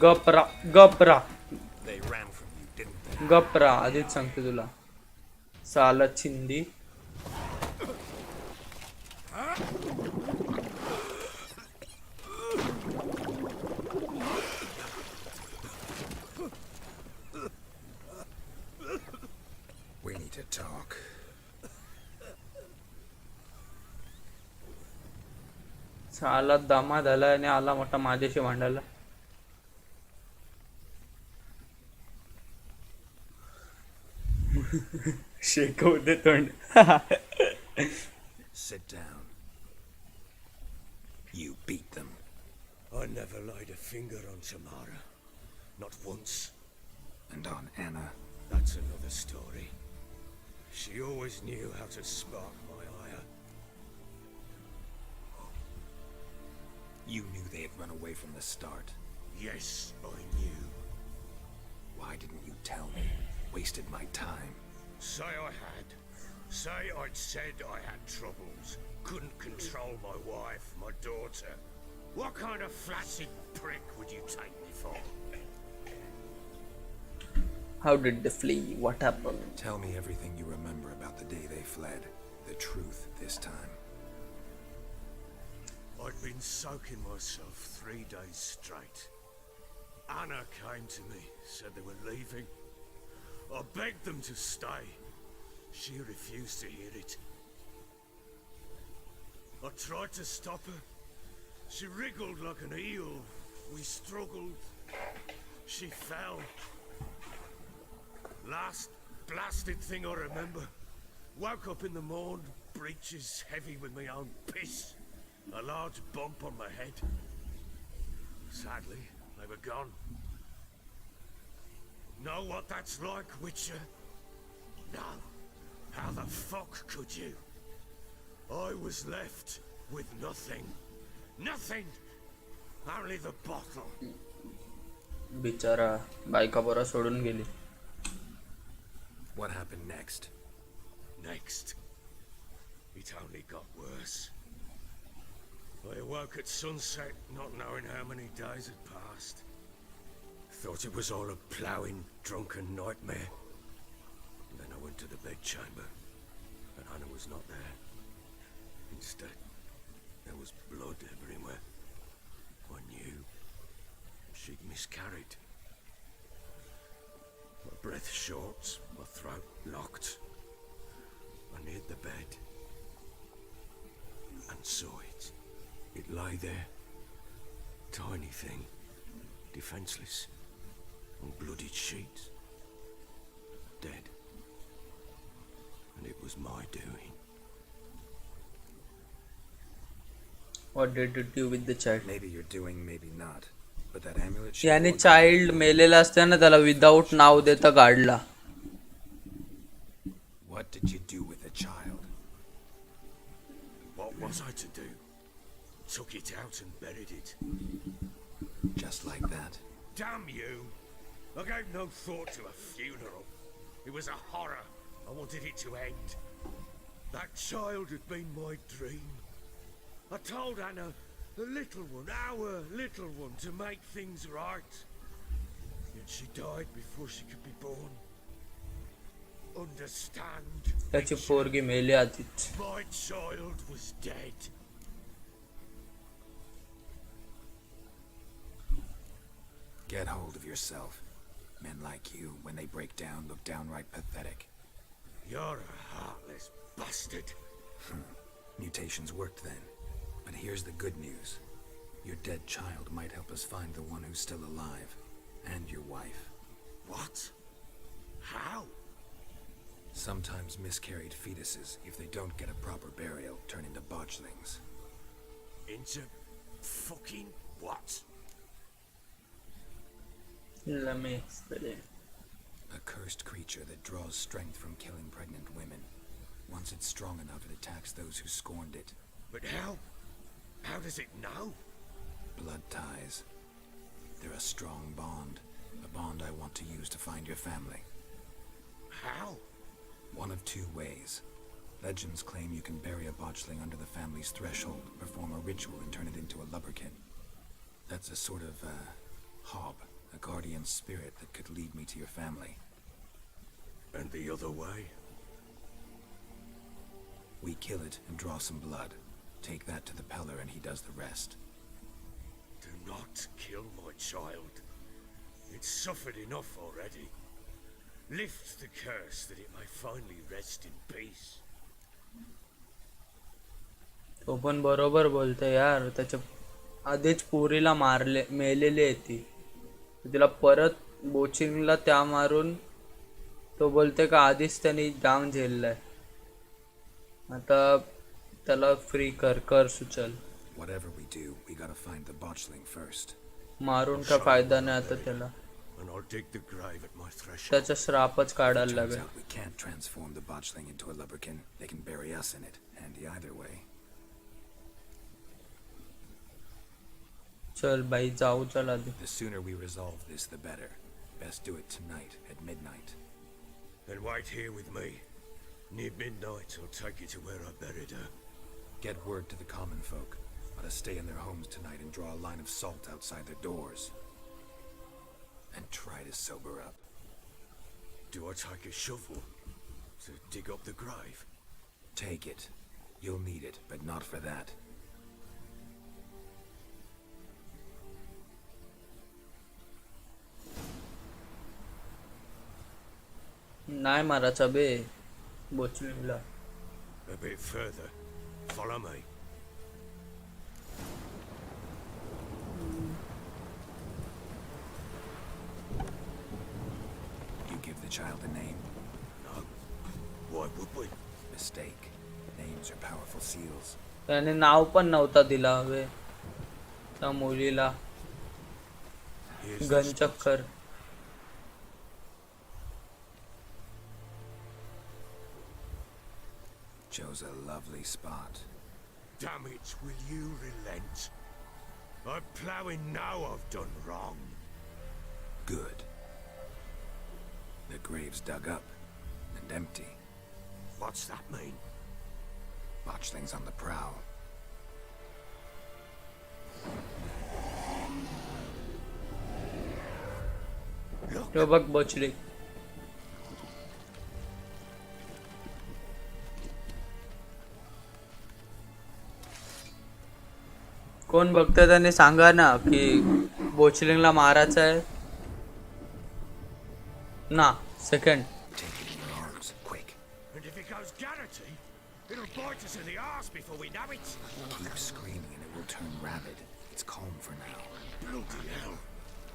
गपरा गपरा They ran from you, didn't they? गपरा आधीच सांगते तुला. साला चिंदी. We need to talk. साला दमा झाला आणि आला मोठा माझ्याशी भांडायला. शेकवू दे तोंड. Sit down. You beat them. I never laid a finger on Tamara. Not once. And on Anna. That's another story. She always knew how to spark my ire. You knew they had run away from the start. Yes, I knew. Why didn't you tell me? Wasted my time. Say I had. Say I'd said I had troubles. Couldn't control my wife, my daughter. What kind of flaccid prick would you take me for? How did they flee? What happened? Tell me everything you remember about the day they fled. The truth this time. I'd been soaking myself 3 days straight. Anna came to me, said they were leaving. I begged them to stay. She refused to hear it. I tried to stop her. She wriggled like an eel. We struggled. She fell. Last blasted thing I remember. Woke up in the morn, breeches heavy with my own piss. A large bump on my head. Sadly, they were gone. Know what that's like, Witcher? No. How the fuck could you? I was left with nothing. Nothing! Only the bottle. बिचारा बायका बरा सोडून गेली. What happened next? Next, it only got worse. I awoke at sunset, not knowing how many days had passed. Thought it was all a ploughing, drunken nightmare. Then I went to the bedchamber, and Anna was not there. Instead, there was blood everywhere. I knew she'd miscarried. My breath short, my throat locked. I neared the bed and saw it. It lay there, tiny thing, defenseless, on bloodied sheets, dead. And it was my doing. What did it do with the child? Maybe you're doing, maybe not. But that amulet she याने wore- child मेलेला असताना त्याला without नाव देता काढला. What did you do with the child? What was I to do? Took it out and buried it. Just like that? Damn you! I gave no thought to a funeral. It was a horror. I wanted it to end. That child had been my dream. I told Anna, the little one, our little one, to make things right. Yet she died before she could be born. Understand? त्याची पोरगी मेली आधीच. My child was dead. Get hold of yourself. Men like you, when they break down, look downright pathetic. You're a heartless bastard. Mutations worked then. But here's the good news. Your dead child might help us find the one who's still alive. And your wife. What? How? Sometimes miscarried fetuses, if they don't get a proper burial, turn into botchlings. Into fucking what? Let me explain. A cursed creature that draws strength from killing pregnant women. Once it's strong enough, it attacks those who scorned it. But how? How does it know? Blood ties. They're a strong bond. A bond I want to use to find your family. How? One of two ways. Legends claim you can bury a botchling under the family's threshold, perform a ritual, and turn it into a lubberkin. That's a sort of, hob, a guardian spirit that could lead me to your family. And the other way? We kill it and draw some blood. Take that to the Peller and he does the rest. Do not kill my child. It's suffered enough already. Lift the curse that it may finally rest in peace. तो पण बरोबर बोलतोय यार, त्याच्या आधीच पुरीला मेलेली आहे ती, तिला परत बोचिंगला त्या मारून तो बोलते का आधीच त्यांनी जाम झेललाय, आता त्याला फ्री कर सुचल. Whatever we do, we gotta find the botchling first. मारून काय फायदा नाही आता त्याला, And I'll dig the grave at my threshold. त्याचा श्रापच काढायला Turns लागेल. out we can't transform the botchling into a lubberkin. They can bury us in it, handy either way. चल भाई जाऊ, चल आधी. The sooner we resolve this, the better. Best do it tonight at midnight. Then wait here with me. Near midnight, I'll take you to where I buried her. Get word to the common folk. Let us stay in their homes tonight and draw a line of salt outside their doors. And try to sober up. Do I take a shovel to dig up the grave? Take it. You'll need it, but not for that. नाही मारायचा बे बोचलीला. A bit further. Follow me. You give the child a name? No. Why would we? Mistake. Names are powerful seals. त्याने नाव पण नव्हता दिला हवे त्या मुलीला. गनचक्कर. Chose a lovely spot. Damn it, will you relent? I'm ploughing now I've done wrong. Good. The grave's dug up and empty. What's that mean? Botchling's on the prowl. तो बघ बोचली. कोण बघतोय त्याने सांगा ना की बोचलिंगला मारायचं आहे ना. Second. Take it in your arms, quick. And if it goes garrity, it'll bite us in the arse before we know it. Keep screaming and it will turn rabid. It's calm for now. Bloody hell.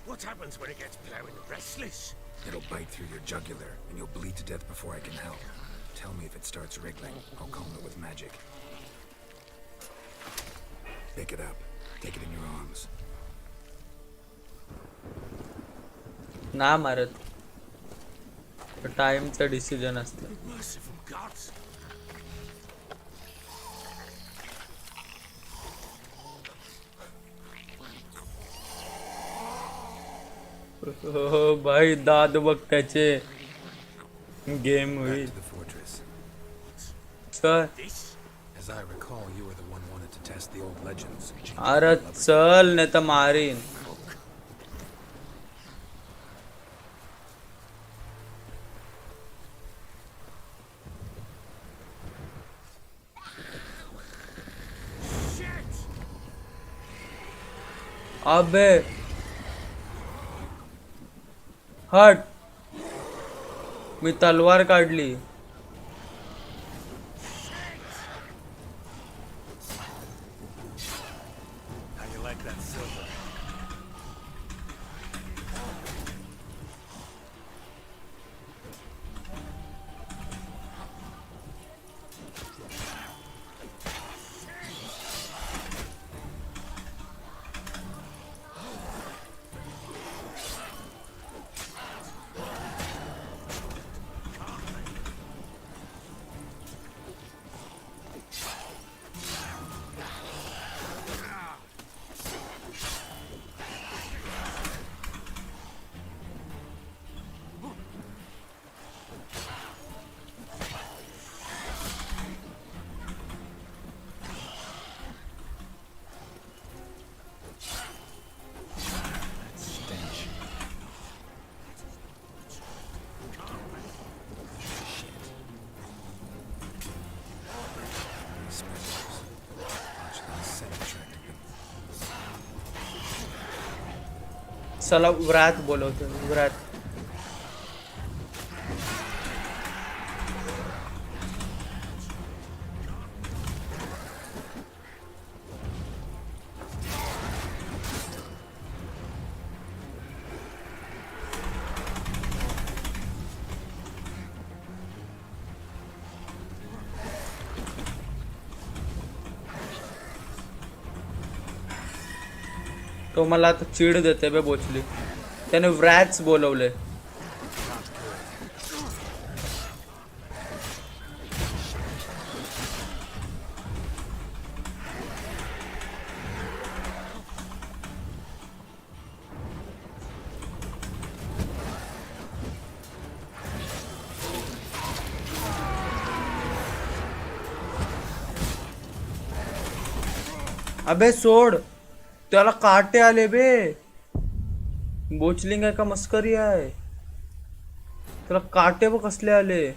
What happens when it gets plowing restless? It'll bite through your jugular and you'll bleed to death before I can help. Tell me if it starts wriggling. I'll calm it with magic. Pick it up. Take it in your arms. ना मारत. टाइमचं decision असतं. Merciful gods. हो भाई दाद बघ त्याचे. Game Back होईल. to the fortress. चल. As I recall, you were the one wanted to test the old legends. अरे चल नाही तर मारीन. अबे हट. मी तलवार काढली. How you like that silver? चला व्रात बोलवतो. व्रात. तो मला आता चीड देते बे बोचली. त्याने व्रॅट्स बोलवले. अबे सोड, त्याला काटे आले बे. बोचलिंग आहे का मस्करी आहे. त्याला काटे बघ कसले आले.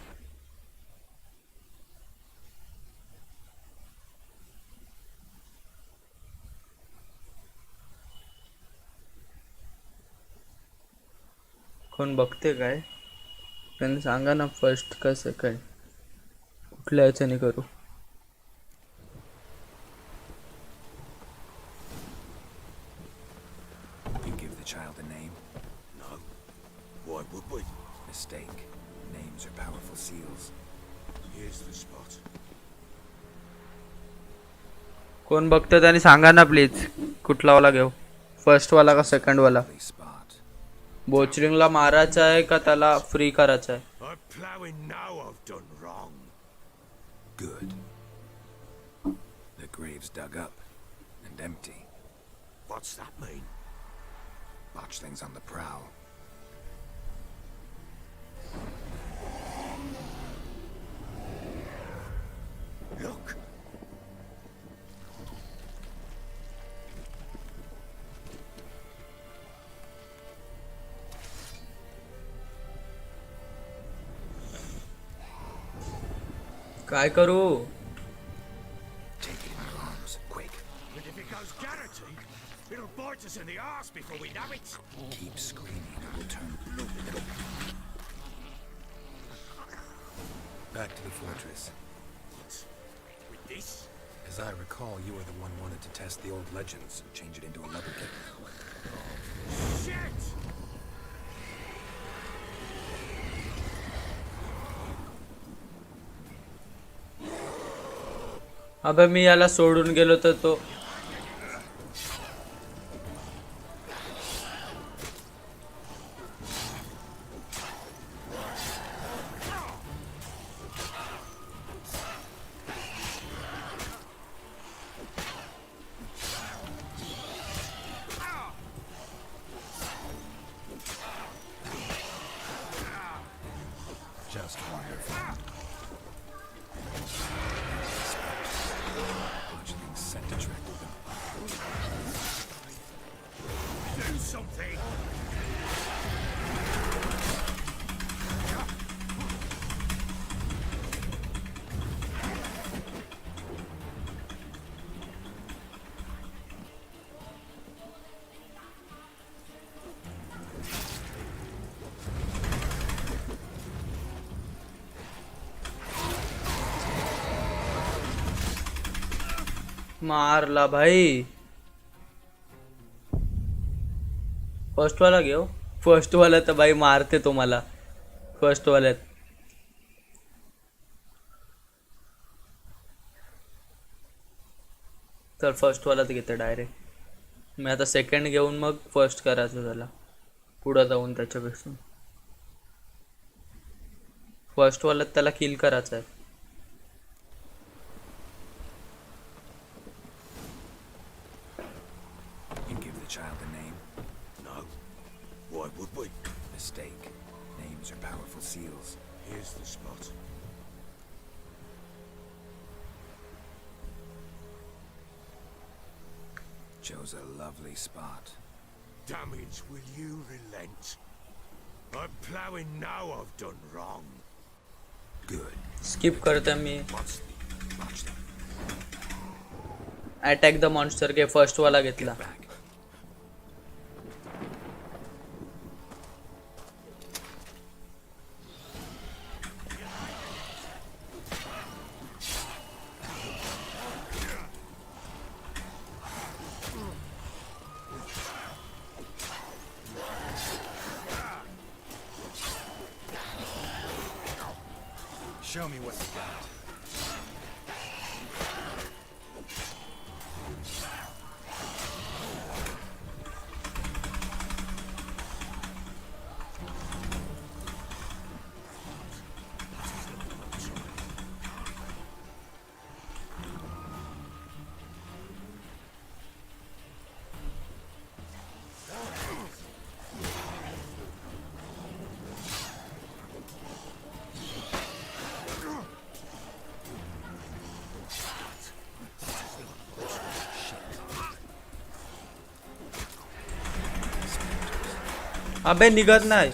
कोण बघते काय? त्यांनी सांगा ना फर्स्ट का सेकंड कुठल्या याच्याने करू. You give the child a name? No. Why would we? Mistake. Names are powerful seals. Here's the spot. कोण बघतं त्याने सांगा ना प्लीज कुठला वाला घेऊ. फर्स्ट वाला का सेकंड वाला. Lovely spot. बोचरिंगला मारायचा आहे का त्याला फ्री करायचा आहे. I'm ploughing now I've done wrong. Good. The grave's dug up and empty. What's that mean? Botchlings on the prowl. Look. काय करू. Take it in your arms, quick. And if it goes Garrity, it'll bite us in the arse before we know it. Keep screaming, it will turn blue. Back to the fortress. What? With this? As I recall, you were the one wanted to test the old legends and change it into a leather kit. Shit! अबे मी याला सोडून गेलो तर तो Just wonderful. Botchlings sent to track them. Do something! मारला भाई. First वाला घेऊ. फर्स्ट वाला तर भाई मारते तुम्हाला. फर्स्ट वाल्यात तर फर्स्ट वालाच घेते डायरेक्ट. मी आता सेकंड घेऊन मग फर्स्ट करायचं त्याला पुढं जाऊन त्याच्यापेक्षा. फर्स्ट वाल्यात त्याला किल करायचं आहे. You give the child a name? No. Why would we? Mistake. Names are powerful seals. Here's the spot. Chose a lovely spot. Damage, will you relent? I'm ploughing now I've done wrong. Good. Skip करते मी. What's Watch them. Attack the monster के first वाला घेतला. Back. Show me what you got. अबे निघत नाही.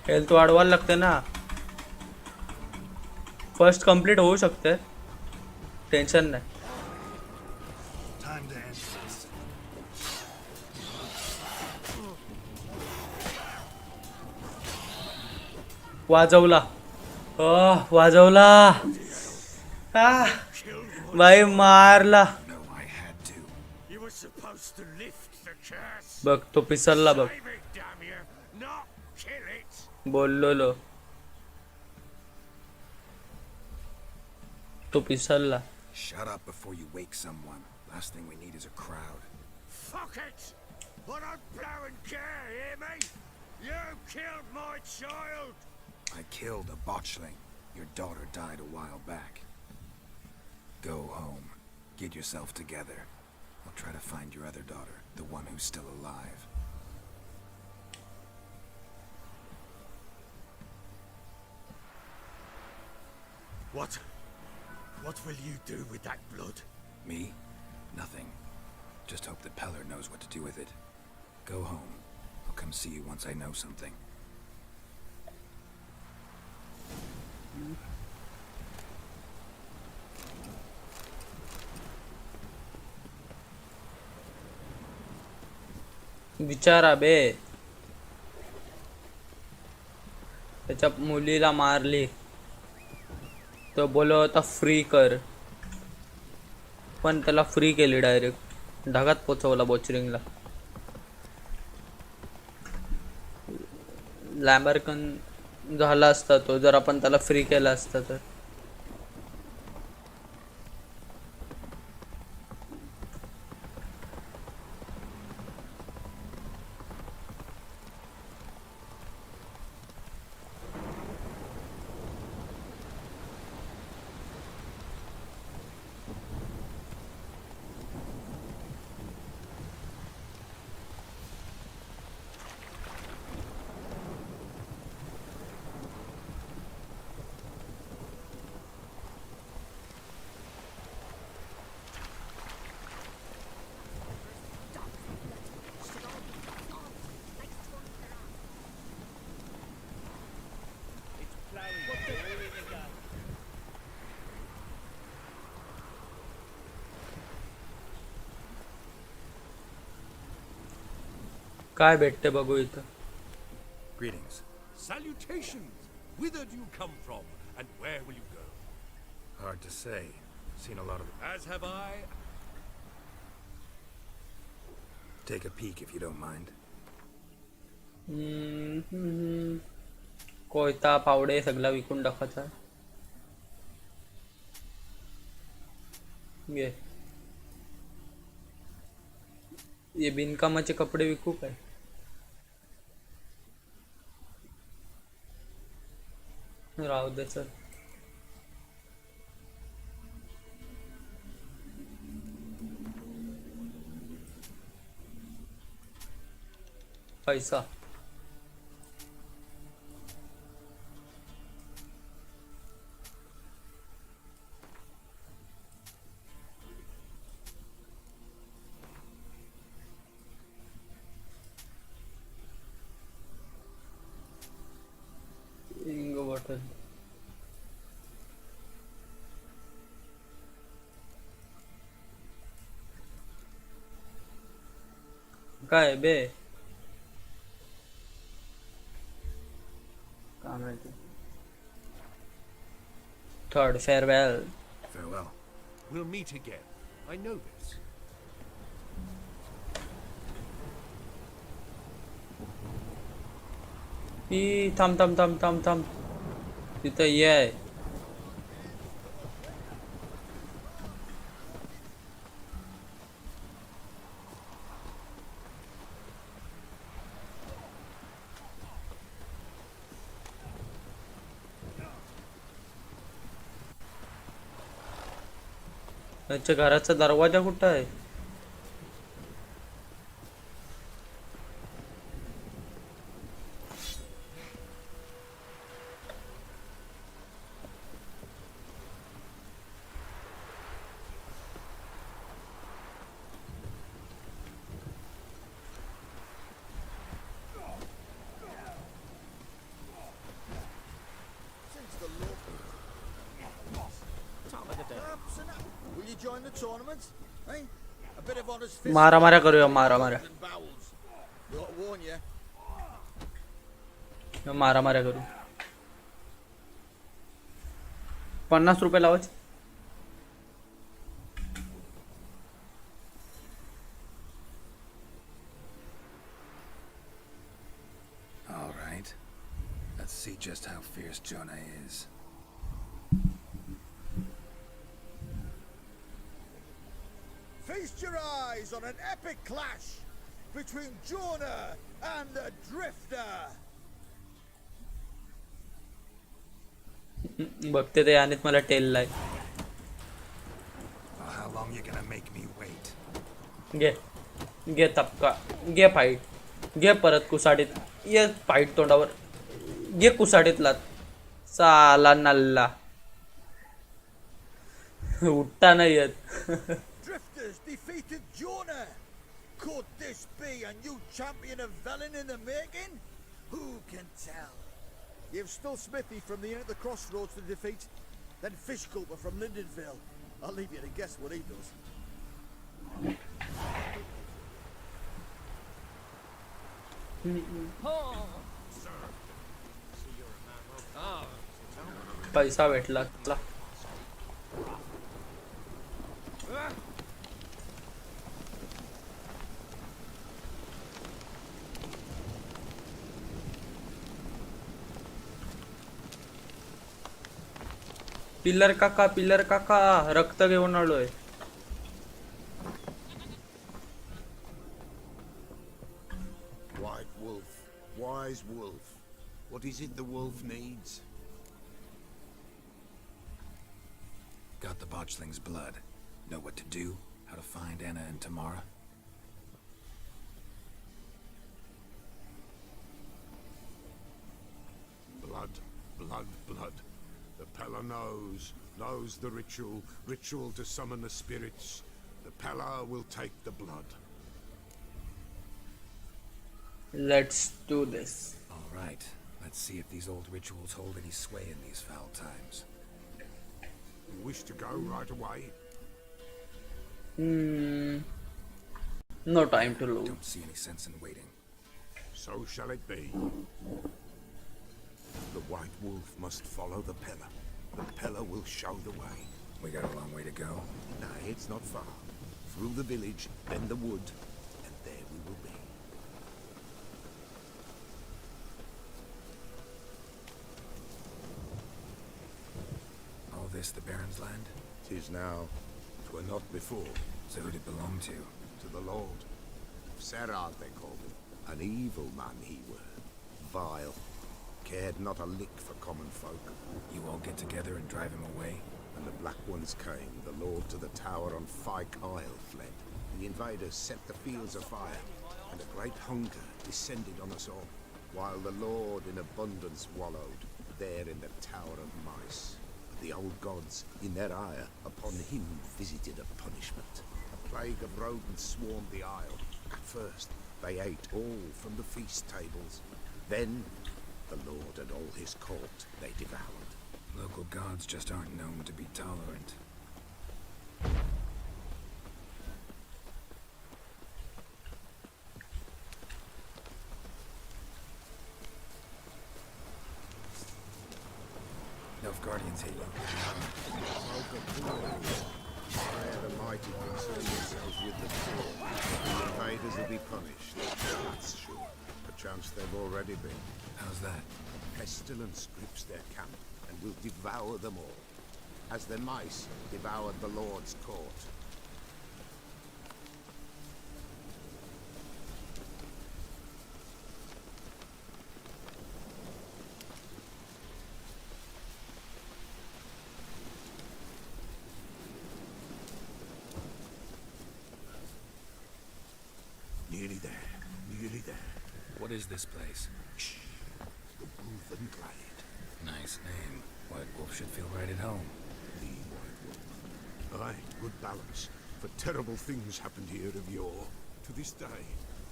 Health वाढवायला लागते ना. फर्स्ट कंप्लीट होऊ शकते, टेन्शन नाही. Time to end this. वाजवला. वाजवला. बाई मारला. No, I had to. You were supposed to lift the curse. बघ तो पिसलला बघ. Save it, damn you, not kill it. बोललो तो पिसलला. Shut up before you wake someone. Last thing we need is a crowd. Fuck it. I don't blow and care, hear me? You killed my child. I killed a botchling. Your daughter died a while back. Go home. Get yourself together. I'll try to find your other daughter, the one who's still alive. What will you do with that blood? Me? Nothing. Just hope that Peller knows what to do with it. Go home. I'll come see you once I know something. विचारा बे. त्याच्या मुलीला मारली, तो बोलत होता free कर, पण त्याला फ्री केली डायरेक्ट. ढगात पोचवला बोचरिंगला. लॅम्बर्कन झाला असता तो जर आपण त्याला फ्री केला असता तर. काय भेटते बघू इथं. Greetings. Salutations. Whither do you come from, and where will you go? Hard to say. Seen a lot of... As have I. Take a peek if you don't mind. कोयता पावडे सगळा विकून टाकायचा. ये बिनकामाचे कपडे विकू काय. राहू दे चल. पैसा आपण काय बे काय माहिती third farewell Farewell. We'll meet again. I know this. थांब थांब थांब थांब थांब तिथं ये आहे त्यांच्या घराचा दरवाजा कुठं आहे Since the law. Top of the day. Will you join the tournament? Eh? A bit of honest fist. मारा मारा करूया मारा मारा and bowels. Got to warn you. मारा मारा करू 50 रुपये लावायचे All right. Let's see just how fierce Jonah is. Feast your eyes on an epic clash between Jonah and the Drifter. बघते ते आणि मला टेल लाय Oh, how long you gonna make me wait? घे तपका घे फाईट घे परत कुसाडीत ये फाईट तोंडावर घे कुसाडीतला साला नल्ला उठता नाही येत Drifters defeated Jonah. Could this be a new champion of Velen in the making? Who can tell? You've still Smithy from the inn at the crossroads to defeat, then Fishculper from Lindenville. I'll leave you to guess what he does. पैसा भेटला चला pillar काका रक्त घेऊन आलोय White wolf, wise wolf. What is it the wolf needs? Got the botchling's blood. Know what to do? How to find Anna and Tamara? Blood. The Pella knows the ritual to summon the spirits. The Pella will take the blood. Let's do this. All right. Let's see if these old rituals hold any sway in these foul times. You wish to go right away? No time to lose. Don't see any sense in waiting. So shall it be. The White Wolf must follow the Pella. The Pella will show the way. We got a long way to go. Nay, it's not far. Through the village, then the wood, and there we will be. All this the Baron's land? 'Tis now. 'Twere not before. So who'd it belong to? To the Lord. Serard, they called him. An evil man he were. Vile. Cared not a lick for common folk. You all get together and drive him away? When the Black Ones came, the Lord to the tower on Fyke Isle fled. The invaders set the fields afire, and a great hunger descended on us all, while the Lord in abundance wallowed, there in the Tower of Mice. But the old gods, in their ire, upon him visited a punishment. A plague of rodents swarmed the isle. At first, they ate all from the feast tables. Then, The Lord and all his court they devoured. Local gods just aren't known to be tolerant. Nilfgaardians hate you. The mighty concern themselves with the poor. The invaders will be punished. That's sure. Perchance they've already been. How's that? Pestilence grips their camp and will devour them all, as the mice devoured the Lord's court. Nearly there, nearly there. What is this place? Shh. The Wolven Glade. Nice name. White Wolf should feel right at home. The White Wolf. Aye, good balance. For terrible things happened here of yore. To this day,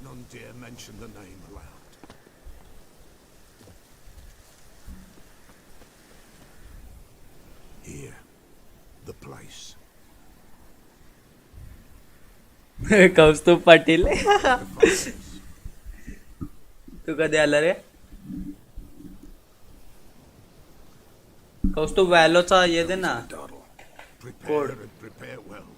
none dare mention the name aloud. Here, the place. कौस्तुभ पाटील तू कधी आला रे कौस्तुभ वॅलोचा ये दे ना Prepare and prepare well.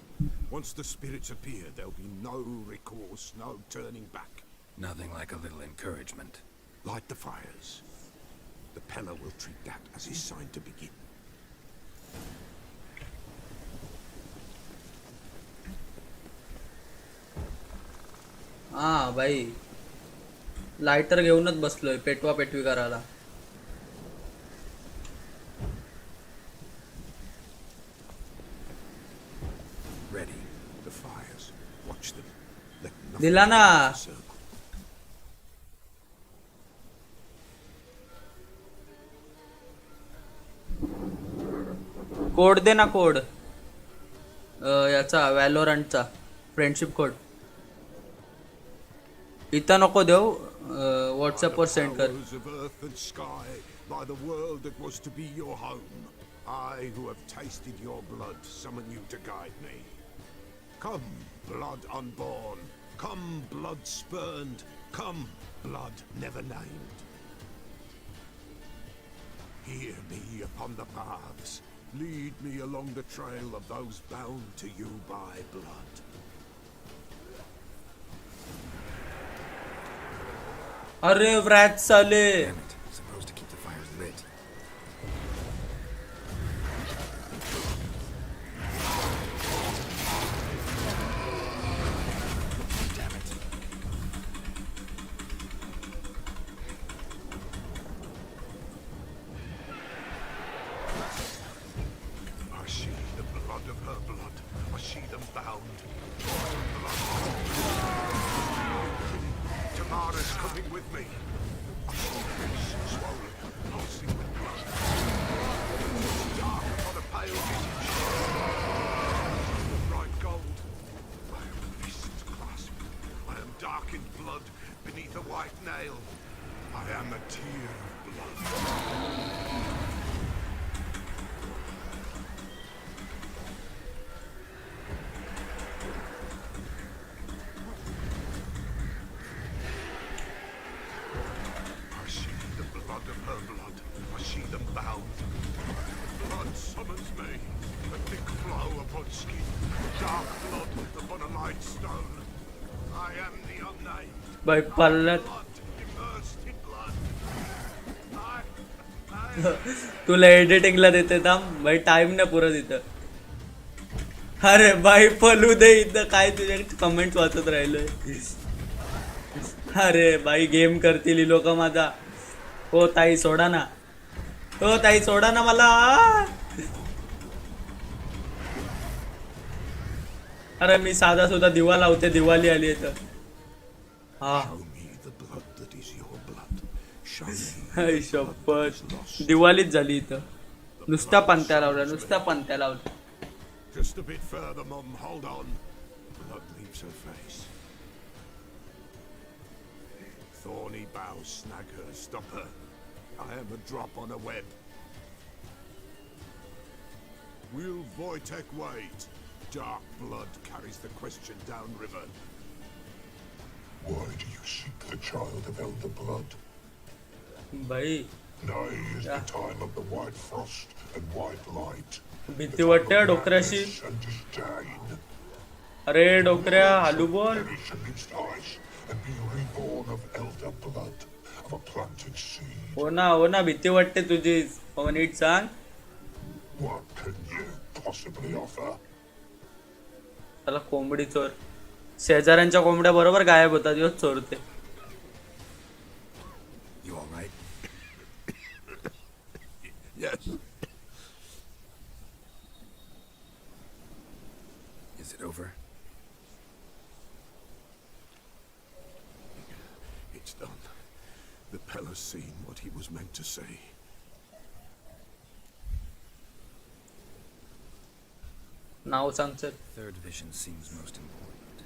Once the spirits appear, there'll be no recourse, no turning back. Nothing like a little encouragement. Light the fires. The Pella will treat that as his sign to begin. हा भाई lighter घेऊनच बसलोय पेटवा पेटवी करायला Ready. The fires. Watch them. Let nothing दिला ना circle. Code दे ना code याचा वॅलोरंटचा फ्रेंडशिप कोड इथं नको देऊ व्हॉट्सअपवर सेंड कर Powers of earth and sky, by the world that was to be your home, I who have tasted your blood summon you to guide me. Come, blood unborn. Come, blood spurned. Come, blood never named. Hear me upon the paths. Lead me along the trail of those bound to you by blood. अरे व्रॅट साले Damn it. Supposed to keep the fires lit. Damn it. I see the blood of her blood. I see them bound. Tamara's coming with me. I see face swollen, pulsing with blood. Dark upon a pale visage. The bright gold. I am fists clasped. I am dark in blood beneath a white nail. I am a tear of blood. I see the blood of her blood. I see them bound. Blood summons me. A thick flow upon skin. Dark blood upon a light stone. I am the unnamed. By पडला Blood immersed in blood. तुला एडिटिंगला देते थांब भाई time नाही पुरत इथं अरे by flu दे इथं काय तुझ्या कमेंट वाचत राहिलोय अरे बाई गेम करतील ही लोक माझा हो ताई सोडा ना हो ताई सोडा ना मला अरे मी साधा सुद्धा दिवा लावते दिवाळी आली आहे तर हा Show me the blood that is your blood. Show me हाय शपथ दिवाळीच झाली इथं नुसत्या पंत्या लावल्या नुसत्या पंत्या लावल्या just a bit further, Mum. Hold on. Blood leaves her face. Thorny boughs snag her, stop her. I am a drop on a web. Will Wojtek wait? Dark blood carries the question downriver. Why do you seek the child of elder blood? भाई Now is the time of the white frost and white light. भीती वाटते डोकऱ्याशी. And disdain. अरे डोकऱ्या हालू बोल. Perish amidst ice and be reborn of elder blood, of a planted seed. हो ना भीती वाटते तुझी. नीट सांग. What can you possibly offer? त्याला कोंबडी चोर. शेजाऱ्यांच्या कोंबड्या बरोबर गायब होतात ह्योच चोरते. You all right? Yes. Is it over? It's done. The Pella's seen what he was meant to say. नाव सांग sir. Third vision seems most important.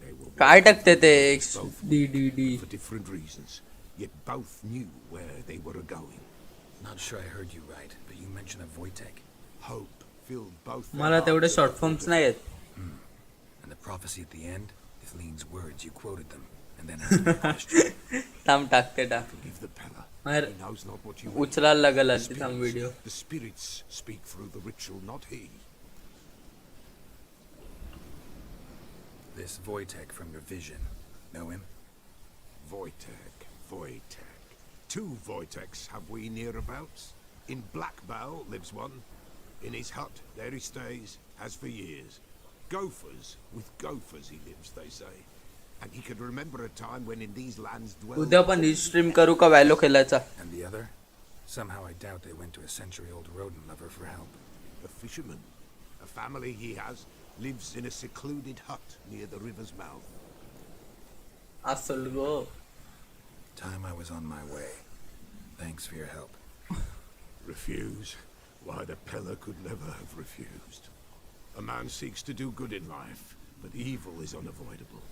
They were काय टाकते ते both D for different reasons, yet both knew where they were going. Not sure I heard you right, but you mentioned a Wojtek. Hope filled both. मला तेवढे short forms नाही आहेत. And the prophecy at the end, if Lean's words, you quoted them, and then asked me a question. थांब टाकते टाक. Forgive the Pella. अरे He knows not what you उचलायला लागेल The आधी थांब video. The spirits speak through the ritual, not he. This Wojtek from your vision, know him? Wojtek. Two Wojteks have we nearabouts. In Blackbow lives one. In his hut, there he stays, has for years. Gophers, with gophers he lives, they say. And he could remember a time when in these lands dwelled... उद्या पण ही stream करू का valley खेळायचा. And the other? Somehow I doubt they went to a century-old rodent lover for help. A fisherman. A family he has lives in a secluded hut near the river's mouth. असल गो. Time I was on my way. Thanks for your help. Refuse? Why, the Pella could never have refused. A man seeks to do good in life, but evil is unavoidable.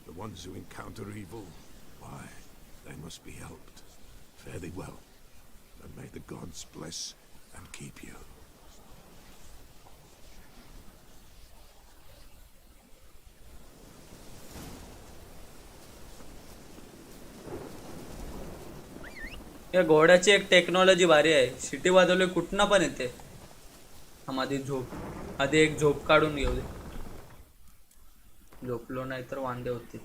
The ones who encounter evil, why, they must be helped. Fare thee well, and may the gods bless and keep you. या घोड्याची एक technology भारी आहे. Shitty वाजवली कुठनं पण येते. थांब आधी झोप. आधी एक झोप काढून घेऊ दे. झोपलो नाही तर वांदे होते.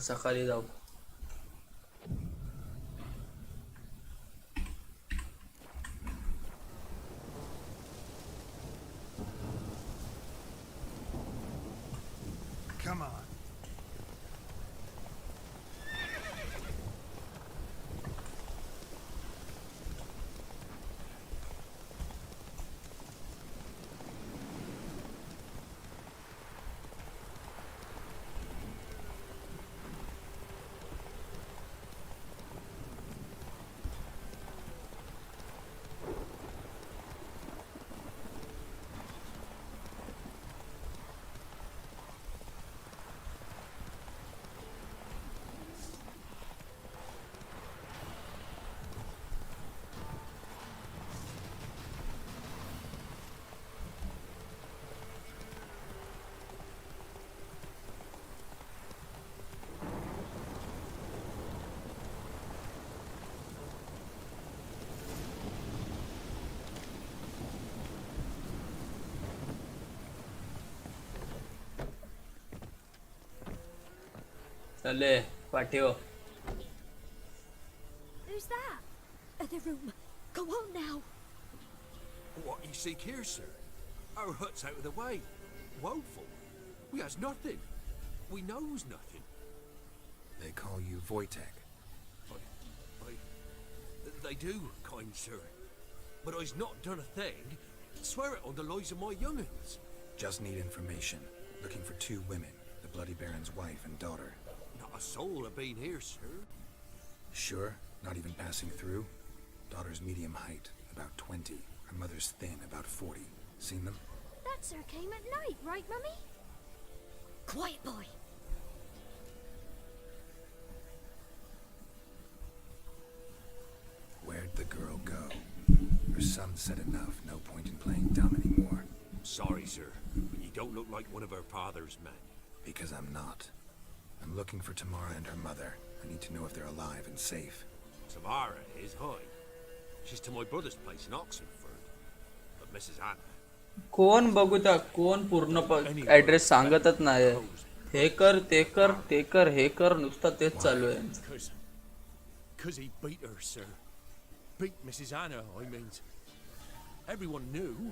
सकाळी जाऊ. Come on. चले पाठीव. Who's that? The room. Go on now. What you seek here, sir? Our hut's out of the way. Woeful. We has nothing. We knows nothing. They call you Wojtek. They do, kind sir. But I's not done a thing. Swear it on the lives of my young'uns. Just need information. Looking for two women, the Bloody Baron's wife and daughter. Not a soul have been here, sir. Sure? Not even passing through? Daughter's medium height, about 20. Her mother's thin, about 40. Seen them? That sir came at night, right, Mummy? Quiet, boy. Once said enough. No point in playing dumb anymore. Sorry, sir, but you don't look like one of our father's men. Because I'm not. I'm looking for Tamara and her mother. I need to know if they're alive and safe. Tamara is high. She's to my brother's place in Oxenford. But Mrs. Anna... कोण बघू त्या कोण पूर्ण address सांगतच नाही. हे कर ते कर ते कर हे कर नुसतं तेच चालू आहे. Cause he beat her, sir. Beat Mrs. Anna, I mean. Everyone knew,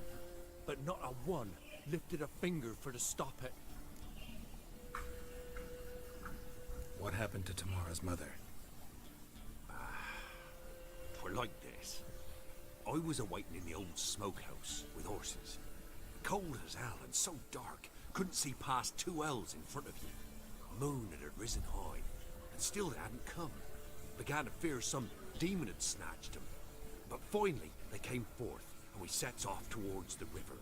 but not a one lifted a finger for to stop it. What happened to Tamara's mother? For like this. I was awaiting in the old smokehouse with horses. Cold as hell and so dark, couldn't see past 2 ells in front of you. Moon had risen high, and still they hadn't come. Began to fear some demon had snatched them. But finally they came forth, and we sets off towards the river.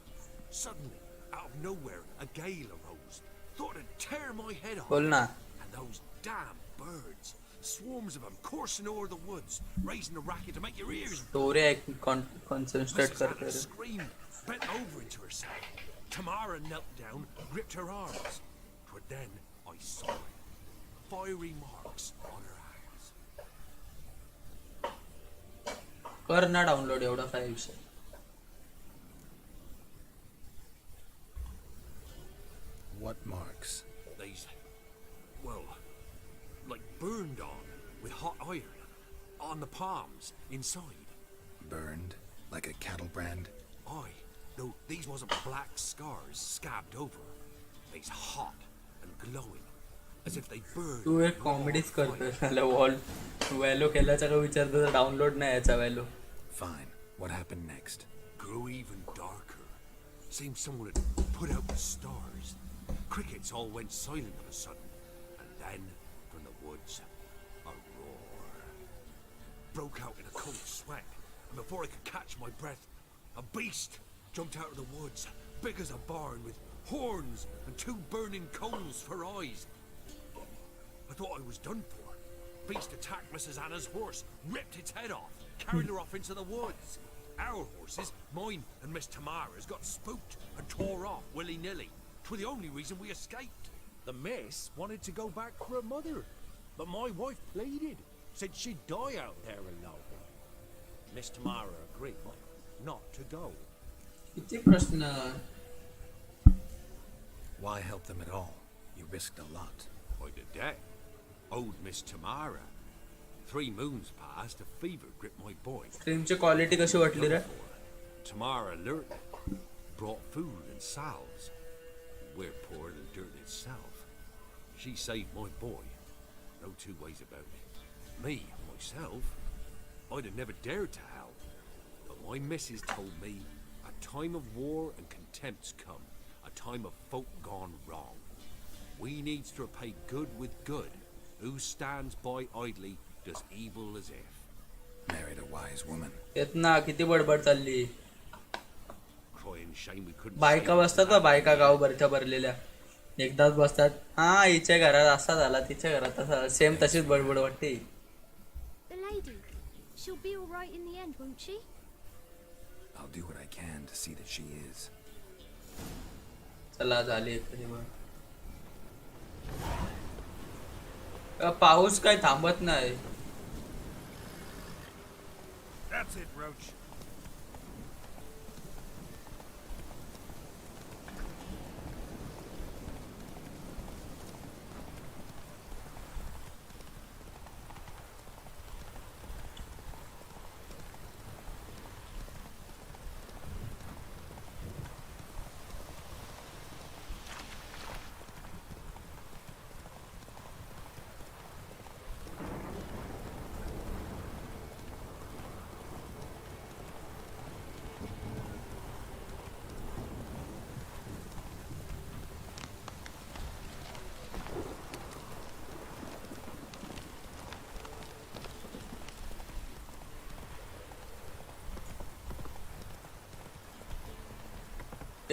Suddenly, out of nowhere, a gale arose. Thought it'd tear my head off. And those damn birds, swarms of them coursing over the woods, raising a racket to make your ears concentrate करते रहे. Screamed, bent over into herself. Tamara knelt down, gripped her arms. For then I saw it. Fiery marks on her hands. कर ना download एवढा काय विषय. What marks? These, well, like burned on with hot iron. On the palms, inside. Burned? Like a cattle brand? Aye, though these wasn't black scars scabbed over. They's hot and glowing, as if they burned. तू एक comedies करतोय मला wall valley केल्याचा का विचारतो तर download नाही याचा valley. Fine. What happened next? Grew even darker. Seemed someone had put out the stars. Crickets all went silent of a sudden, and then, from the woods, a roar. Broke out in a cold sweat, and before I could catch my breath, a beast jumped out of the woods, big as a barn, with horns and 2 burning coals for eyes. I thought I was done for. Beast attacked Mrs. Anna's horse, ripped its head off, carried her off into the woods. Our horses, mine and Miss Tamara's, got spooked and tore off willy-nilly. 'Twas the only reason we escaped. The miss wanted to go back for her mother, but my wife pleaded, said she'd die out there alone. Miss Tamara agreed not to go. किती प्रश्न. Why help them at all? You risked a lot. By the debt. Old Miss Tamara. 3 moons passed, a fever gripped my boy. स्ट्रीमची quality कशी वाटली रे? Tamara lured it, brought food and salves. We're poorer than dirt itself. She saved my boy. No 2 ways about it. Me, myself, I'd have never dared to help. But my missus told me a time of war and contempt's come. A time of folk gone wrong. We needs to repay good with good. Who stands by idly does evil as if. Married a wise woman. येत ना किती बडबड चालली. Crying shame we couldn't. बायका बसतात ना बायका गावभरच्या भरलेल्या एकदाच बसतात. हा हिच्या घरात असा झाला तिच्या घरात असा सेम तशीच बडबड वाटते. The lady, she'll be all right in the end, won't she? I'll do what I can to see that she is. चला झाली एखादी बघ. पाऊस काय थांबत नाही. That's it, Roach.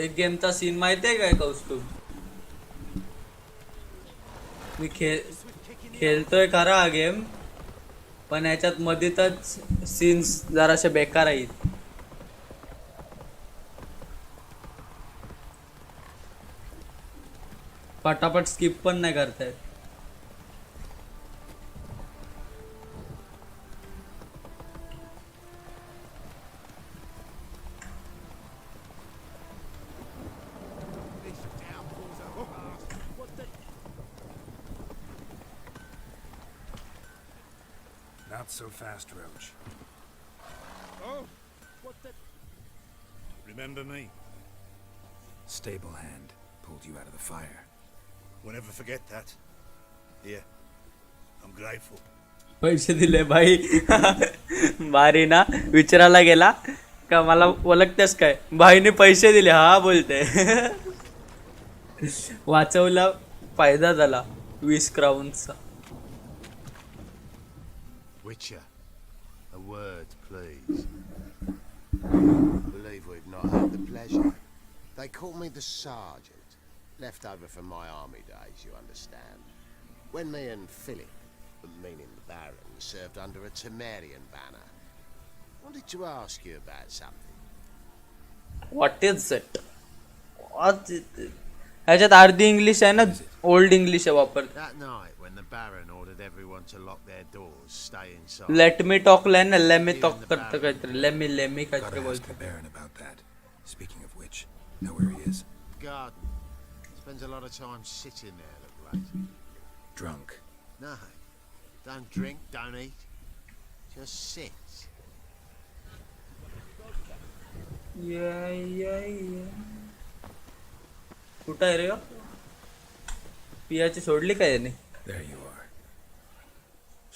एक गेमचा सीन माहिती आहे काय कौस्तुभ? मी खेळतोय खरा हा गेम पण याच्यात मध्येच सीन्स जराशे बेकार आहेत. पटापट स्किप पण नाही करतायत. Not so fast, Roach. Oh, what the? Remember me? Stable hand pulled you out of the fire. Won't ever forget that. Here, I'm grateful. पैसे दिले भाई. भारी ना. विचारायला गेला का मला ओळखतेस काय, भाईने पैसे दिले. हा बोलते. वाचवला, फायदा झाला 20 क्राउन्सचा. Witcher, a word, please. Believe we've not had the pleasure. They call me the Sergeant, left over from my army days, you understand. When me and Philip, meaning the Baron, served under a Temerian banner. Wanted to ask you about something. What is it? What is it? ह्याच्यात अर्धी English आहे ना, old English आहे वापर. That night when the Baron ordered everyone to lock their doors, stay inside. Let me talk line ना, let me talk करतं काहीतरी, let me काहीतरी बोलतो. The Baron about that. Speaking of which, know where he is? Garden. Spends a lot of time sitting there, look like. Drunk. No. Don't drink, don't eat. Just sit. कुठं आहे रे? पियाची सोडली काय याने? There you are.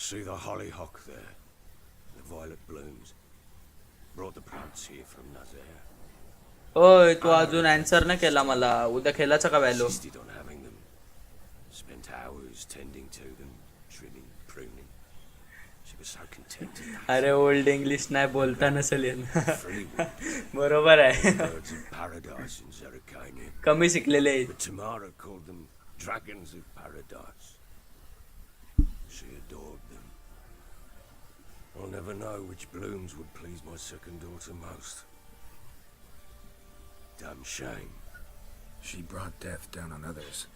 See the hollyhock there? The violet blooms. Brought the plants here from Nazaire. ओय, तू अजून answer नाही केला मला. उद्या खेळाचा का value? Insisted on having them. Spent hours tending to them, trimming, pruning. She was so contented. अरे ओल्ड इंग्लिश नाही बोलता नसेल यानं. बरोबर आहे. Birds of paradise in Zerrikania. कमी शिकलेले आहेत. But Tamara called them dragons of paradise. She adored them. I'll never know which blooms would please my second daughter most. Damn shame. She brought death down on others.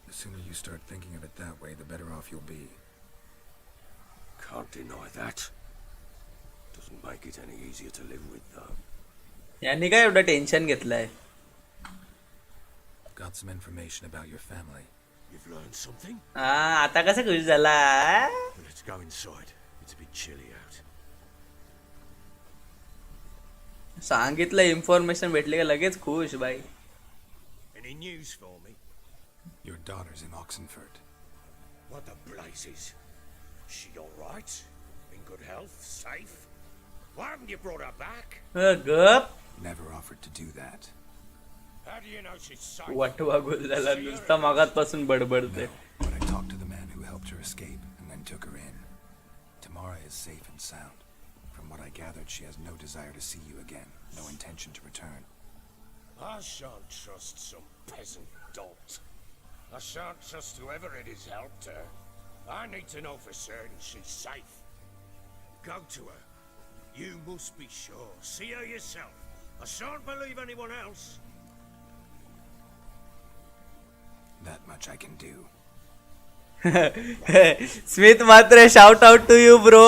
The sooner you start thinking of it that way, the better off you'll be. Can't deny that. Doesn't make it any easier to live with, though. यांनी काय एवढं tension घेतलंय? Got some information about your family. You've learned something? आता कसं खुश झाला? Let's go inside. It's a bit chilly out. सांगितलं, information भेटली का लगेच खुश भाई. Any news for me? Your daughter's in Oxenford. What the blazes? She all right? In good health? Safe? Why haven't you brought her back? गप. Never offered to do that. How do you know she's safe? वाटवा गुल झाला, नुसता मागातपासून बडबडते. But I talked to the man who helped her escape and then took her in. Tamara is safe and sound. From what I gathered, she has no desire to see you again. No intention to return. I shan't trust some peasant dolt. I shan't trust whoever it is helped her. I need to know for certain she's safe. Go to her. You must be sure. See her yourself. I shan't believe anyone else. That much I can do. Smith मात्र shout out to you bro.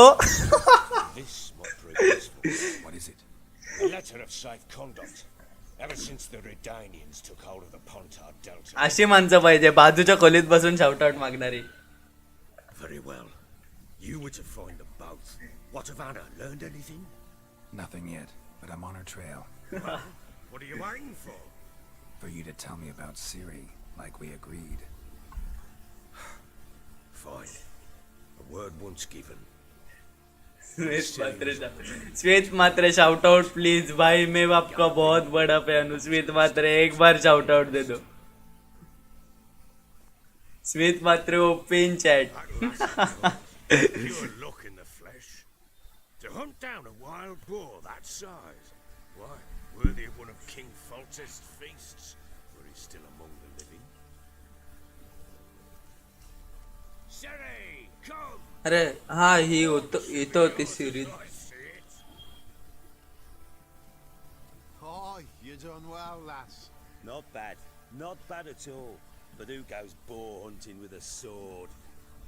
This might prove useful. What is it? A letter of safe conduct. Ever since the Redanians took hold of the Pontar Delta. अशी माणसं पाहिजे बाजूच्या खोलीत बसून shout out मागणारी. Very well. You were to find them both. What of Anna? Learned anything? Nothing yet, but I'm on her trail. Well, what are you waiting for? For you to tell me about Ciri, like we agreed. Fine. A word once given. Smith मात्र shout out please भाई, मैं आपका बहुत बड़ा fan हूँ. Smith मात्र एक बार shout out दे दो. स्मिथ मात्र open chat. Pure luck in the flesh. To hunt down a wild boar that size. Why, worthy of one of King Foltest's feasts, where he's still among the living. Sherry, come! अरे हा, ही होतो इथं होती series. Hi, you're doing well, lass. Not bad. Not bad at all. But who goes boar hunting with a sword?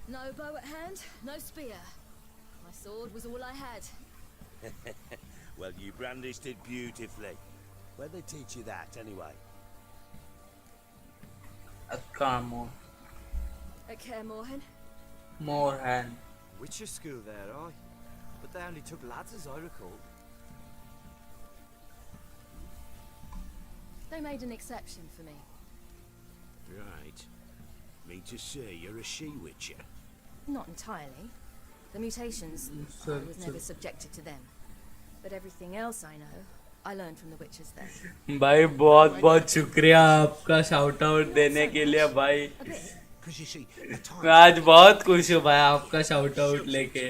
No bow at hand, no spear. My sword was all I had. Well, you brandished it beautifully. Where'd they teach you that, anyway? At Carmore. At Kaer Morhen. Moorhan. Witcher school there, aye. But they only took lads, as I recall. They made an exception for me. Right. Mean to say you're a she-witcher? Not entirely. The mutations, I was never subjected to them. But everything else I know, I learned from the witches there. भाई बहुत बहुत शुक्रिया आपका shout out देने के लिए भाई. मैं आज बहुत खुश हूँ भाई आपका शाउट आउट लेके.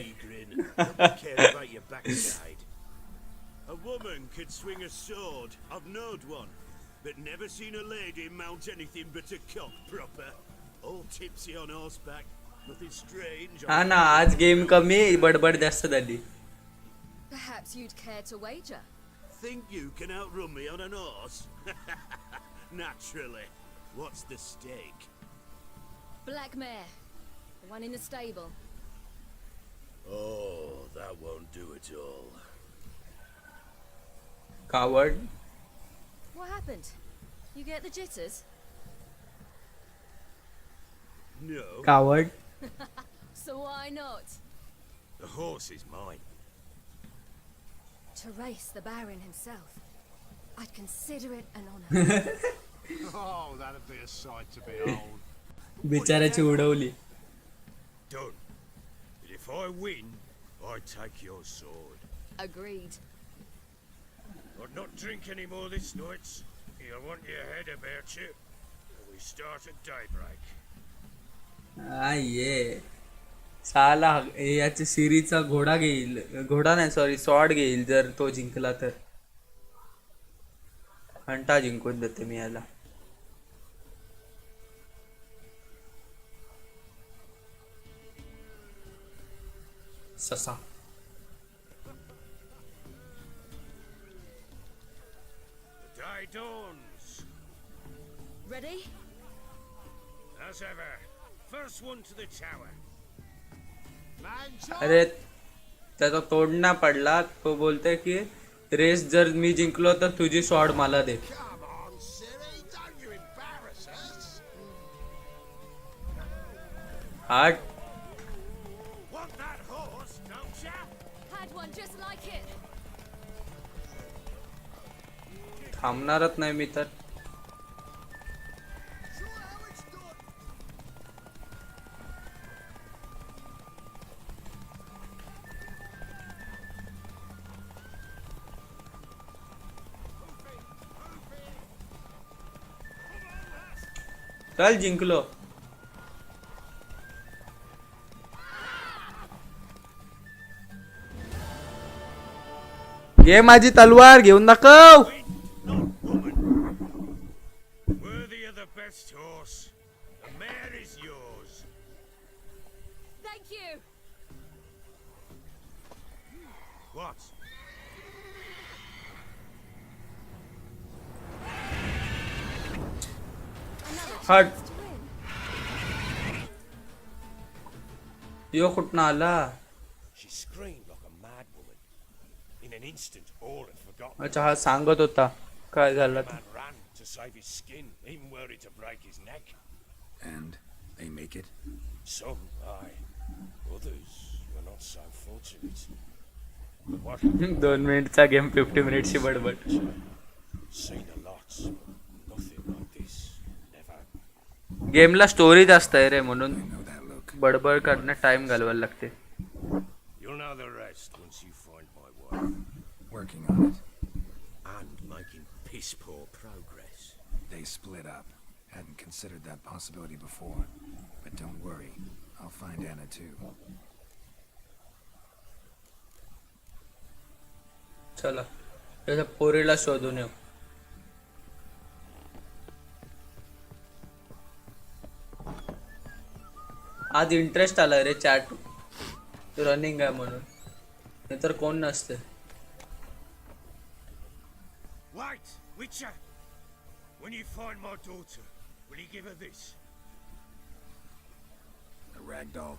A woman could swing a sword. I've known one, but never seen a lady mount anything but a cock proper. All tipsy on horseback. Nothing strange. हाँ ना आज गेम कमी बडबड जास्त झाली. Perhaps you'd care to wager? Think you can outrun me on an horse? Naturally. What's the stake? Black mare. The one in the stable. Oh, that won't do it all. Coward. What happened? You get the jitters? No. Coward. So why not? The horse is mine. To race the Baron himself. I'd consider it an honor. Oh, that'd be a sight to behold. बिचाराची उडवली. Done. But if I win, I take your sword. Agreed. I'd not drink any more this night. You want your head about you. We start at daybreak. ये साला याच्या सिरीजचा घोडा घेईल. घोडा नाही sorry sword घेईल जर तो जिंकला तर. घंटा जिंकून देते मी याला. ससा. The day dawns. Ready? As ever. First one to the tower. अरे त्याचा तोडणा पडला. तो बोलते की रेस जर मी जिंकलो तर तुझी स्वॉर्ड मला दे. हाट. Want that horse, don't ya? Had one just like it. थांबणारच नाही मी तर. चल जिंकलो. घे माझी तलवार घेऊन दाखव. Worthy of the best horse. The mare is yours. Thank you. What? हट. यो कुठं आला. She screamed like a mad woman. In an instant, all had forgotten. अच्छा हा सांगत होता काय झालं. The man ran to save his skin, even worried to break his neck. And they make it? Some, aye. Others were not so fortunate. But what happened? 2 मिनिटचा game 50 मिनिटची बडबड. Seen a lot. Nothing like this. Never. गेमला story जास्त आहे रे म्हणून बडबड करण्यात टाइम घालवायला लागते. You'll know the rest once you find my wife. Working on it. And making piss poor progress. They split up. Hadn't considered that possibility before. But don't worry. I'll find Anna too. चला त्याच्या पोरीला शोधून येऊ. आज interest आला रे chat running आहे म्हणून. नाहीतर कोण नसते. Wait, Witcher! When you find my daughter, will you give her this? a rag doll.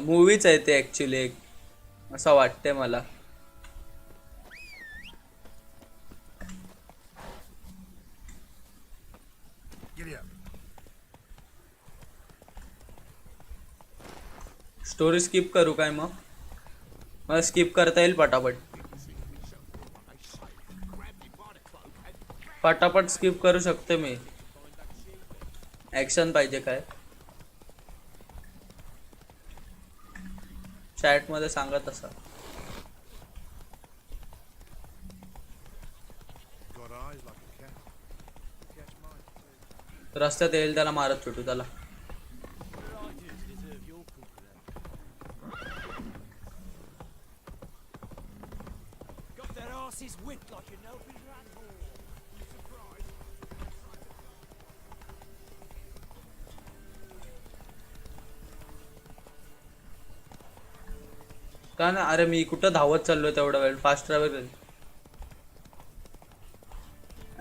मूवीच आहे ते ऍक्च्युली एक असं वाटतंय मला. Giddy up. स्टोरी स्किप करू काय मग? मला स्किप करता येईल पटापट. पटापट स्किप करू शकते मी. ऍक्शन पाहिजे काय? चॅट मध्ये सांगा तसं. Got eyes like a cat. Catch mine. रस्त्यात येईल त्याला मारत सुटू त्याला. Got their asses whipped like an open rat hole. Surprise. का ना, अरे मी कुठं धावत चाललोय तेवढा वेळ. Fast travel.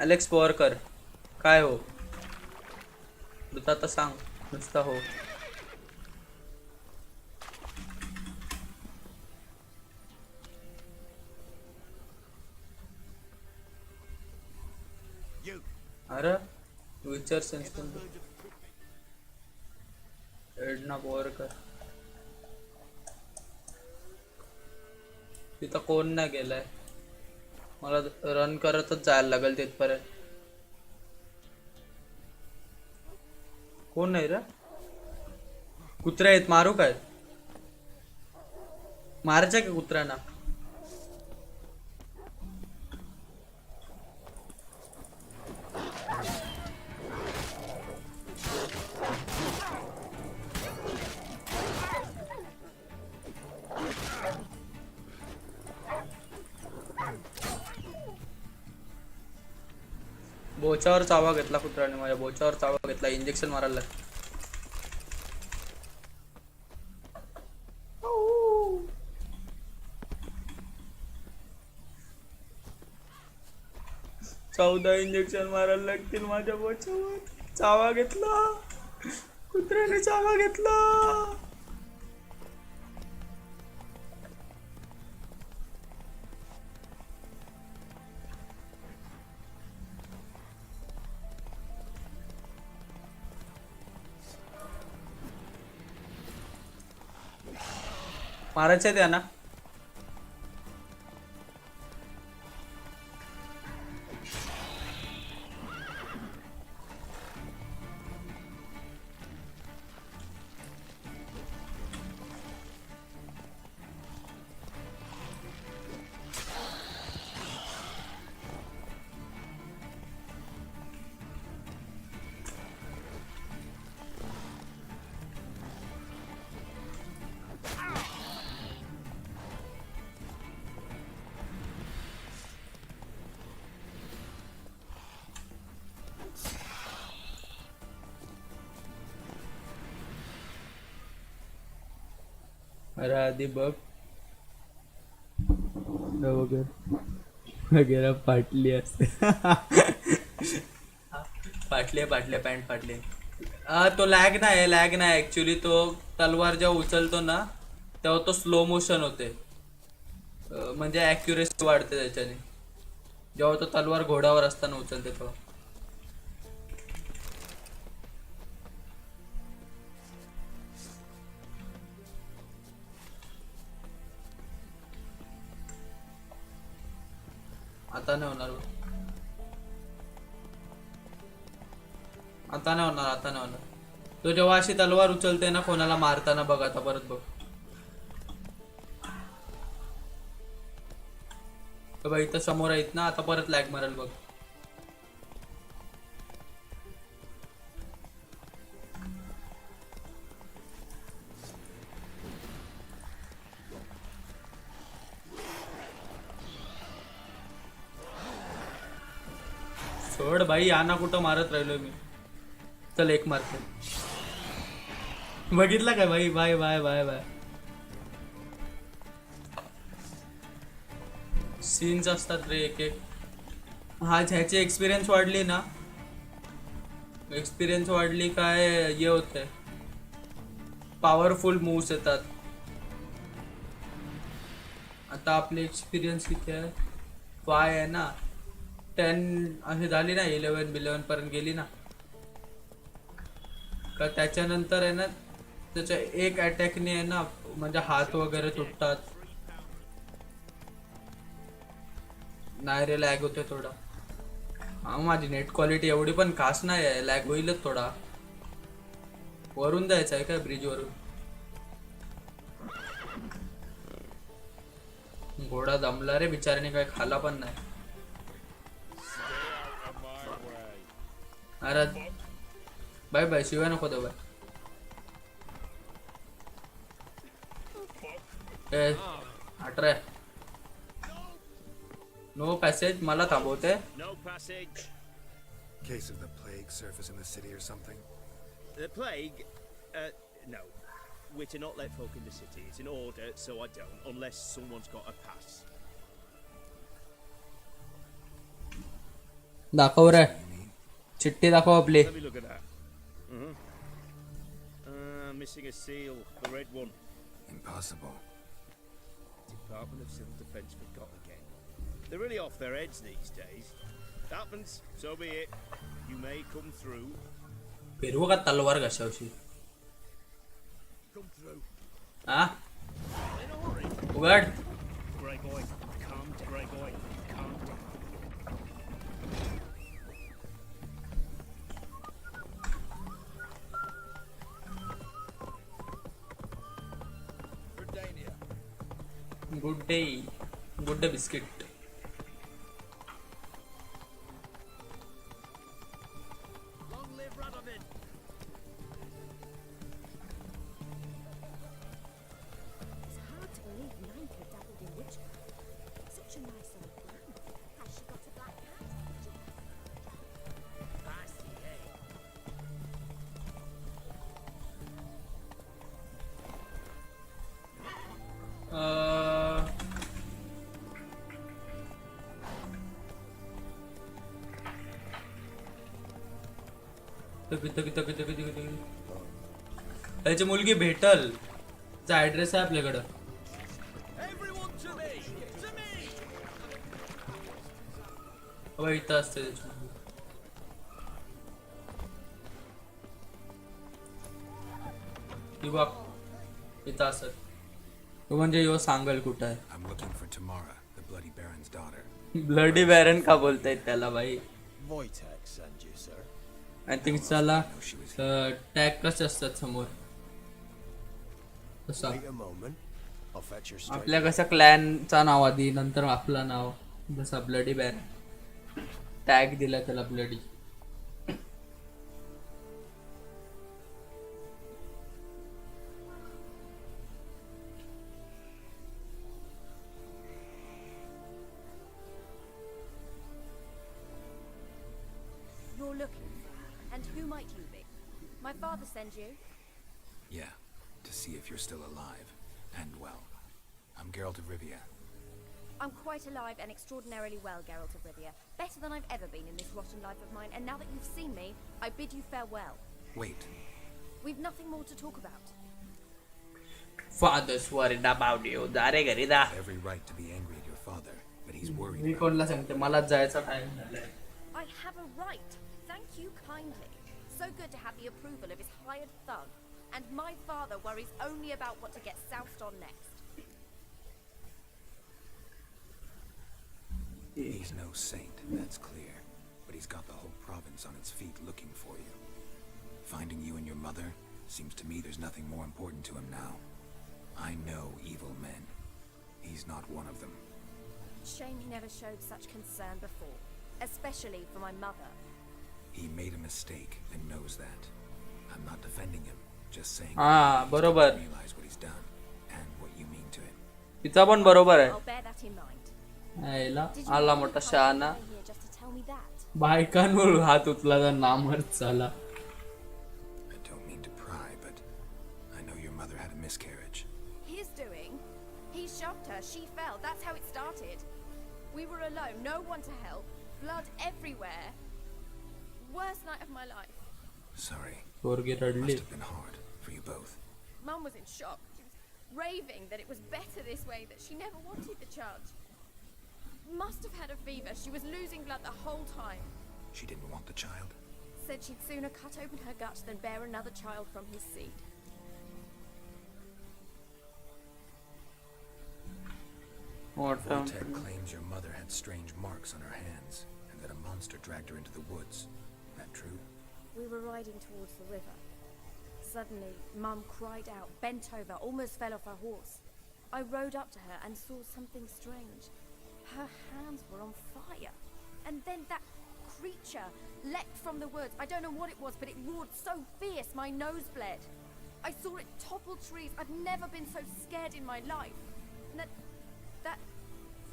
अलेक्स पॉवरकर काय हो? आता सांग नुसता हो. You. अरे विचार सेन्स एडना पॉवरकर. तिथं कोण नाही गेलाय. मला रन करतच जायला लागेल तिथपर्यंत. कोण नाही रे? कुत्रे आहेत, मारू काय? मारायच्या का कुत्र्यांना? बोचावर चावा घेतला कुत्र्याने. माझ्या बोचावर चावा घेतला. इंजेक्शन मारायला लागलं. चौदा इंजेक्शन मारायला लागतील माझ्या बोचावर. चावा घेतला कुत्र्याने. चावा घेतला. मारायचं त्या ना. अरे आधी बघ वगैरे फाटली असते. फाटले पॅन्ट फाटले. तो लॅग नाही ऍक्च्युली. तो तलवार जेव्हा उचलतो ना तेव्हा तो स्लो मोशन होते. म्हणजे ॲक्युरेसी वाढते त्याच्याने. जेव्हा तो तलवार घोड्यावर असताना उचलते तेव्हा. आता नाही होणार. तो जेव्हा अशी तलवार उचलते ना कोणाला मारताना बघ. आता परत बघ. तर बाई इथं समोर आहेत ना. आता परत लॅग मारेल बघ. सोड भाई. यांना कुठं मारत राहिलोय मी. चल एक मारते. बघितला काय भाई? Bye bye bye bye. Scenes असतात रे एक एक. हा ह्याची एक्सपिरियन्स वाढली ना, एक्सपिरियन्स वाढली काय हे होतंय, पॉवरफुल मूव्स येतात. आता आपली एक्सपिरियन्स किती आहे, 5 आहे ना, 10 अशी झाली ना, 11 पर्यंत गेली ना, का त्याच्यानंतर आहे ना त्याच्या एक अटॅकने आहे ना म्हणजे हात वगैरे तुटतात. नाही रे, लॅग होते थोडा. हा माझी नेट क्वालिटी एवढी पण खास नाही आहे, लॅग होईलच थोडा. वरून जायचं आहे काय ब्रिज वरून. घोडा दमला रे बिचाऱ्याने, काय खाला पण नाही. अरे बाय बाय, शिवाय नको दे बाय. ए अठरा नो पॅसेज, मला थांबवते. No passage. Case of the plague surface in the city or something? The plague? No. We're to not let folk in the city. It's an order, so I don't, unless someone's got a pass. दाखव रे, चिट्टी दाखव आपली. Let me look at that. Missing a seal, the red one. Impossible. Department of Civil Defense forgot again. They're really off their heads these days. Happens, so be it. You may come through. फिरवू का तलवार घशावशी? Come through. हा In a hurry. उघड. Grey boy, calm, Grey boy, calm down. Good day, good day biscuit. Long live Radovid. It's hard to believe Nanka dabbled in witchcraft. Such a nice old plan. Has she got a black cat? I see, eh? त्याची मुलगी भेटल, त्याचा address आहे आपल्याकडं. Everyone to me! To me! बाबा इथं असते त्याची मुलगी. ती बघ इथं असत. तो म्हणजे यो सांगल कुठं आहे. I'm looking for Tamara, the Bloody Baron's daughter. Bloody baron का बोलतायत त्याला भाई? Wicther send you, sir. I think त्याला टॅग कसे असतात समोर तसा. Wait a moment. I'll fetch her straight. आपल्या कशा क्लॅनचा नाव आधी, नंतर आपला नाव, जसा ब्लडी बॅरन टॅग दिला त्याला bloody. You're looking for her, and who might you be? My father sends you? Yeah, to see if you're still alive and well. I'm Geralt of Rivia. I'm quite alive and extraordinarily well, Geralt of Rivia. Better than I've ever been in this rotten life of mine, and now that you've seen me, I bid you farewell. Wait. We've nothing more to talk about. Father's worried about you. दारे घरी दा. Every right to be angry at your father, but he's worried. मी कोणला सांगते, मला जायचा time झालाय. I have a right. Thank you kindly. So good to have the approval of his hired thug. And my father worries only about what to get soused on next. He's no saint, that's clear. But he's got the whole province on its feet looking for you. Finding you and your mother, seems to me there's nothing more important to him now. I know evil men. He's not one of them. Shame he never showed such concern before. Especially for my mother. He made a mistake and knows that. I'm not defending him, just saying बरोबर. realize what he's done and what you mean to him. तिचा पण बरोबर आहे. I'll bear that in mind. आईला आला मोठा शहाणा. Here just to tell me that. बायकांवर हात उचला तर नामर्थ झाला. I don't mean to pry, but I know your mother had a miscarriage. His doing? He shoved her, she fell, that's how it started. We were alone, no one to help. blood everywhere. Worst night of my life. Sorry. पोरगी Must रडली. have been hard for you both. Mum was in shock. She was raving that it was better this way, that she never wanted the charge. Must have had a fever. She was losing blood the whole time. She didn't want the child. Said she'd sooner cut open her gut than bear another child from his seed. What Wicther claims your mother had strange marks on her hands, and that a monster dragged her into the woods. That true? We were riding towards the river. Suddenly, Mum cried out, bent over, almost fell off her horse. I rode up to her and saw something strange. Her hands were on fire. And then that creature leapt from the woods. I don't know what it was, but it roared so fierce my nose bled. I saw it topple trees. I've never been so scared in my life. And that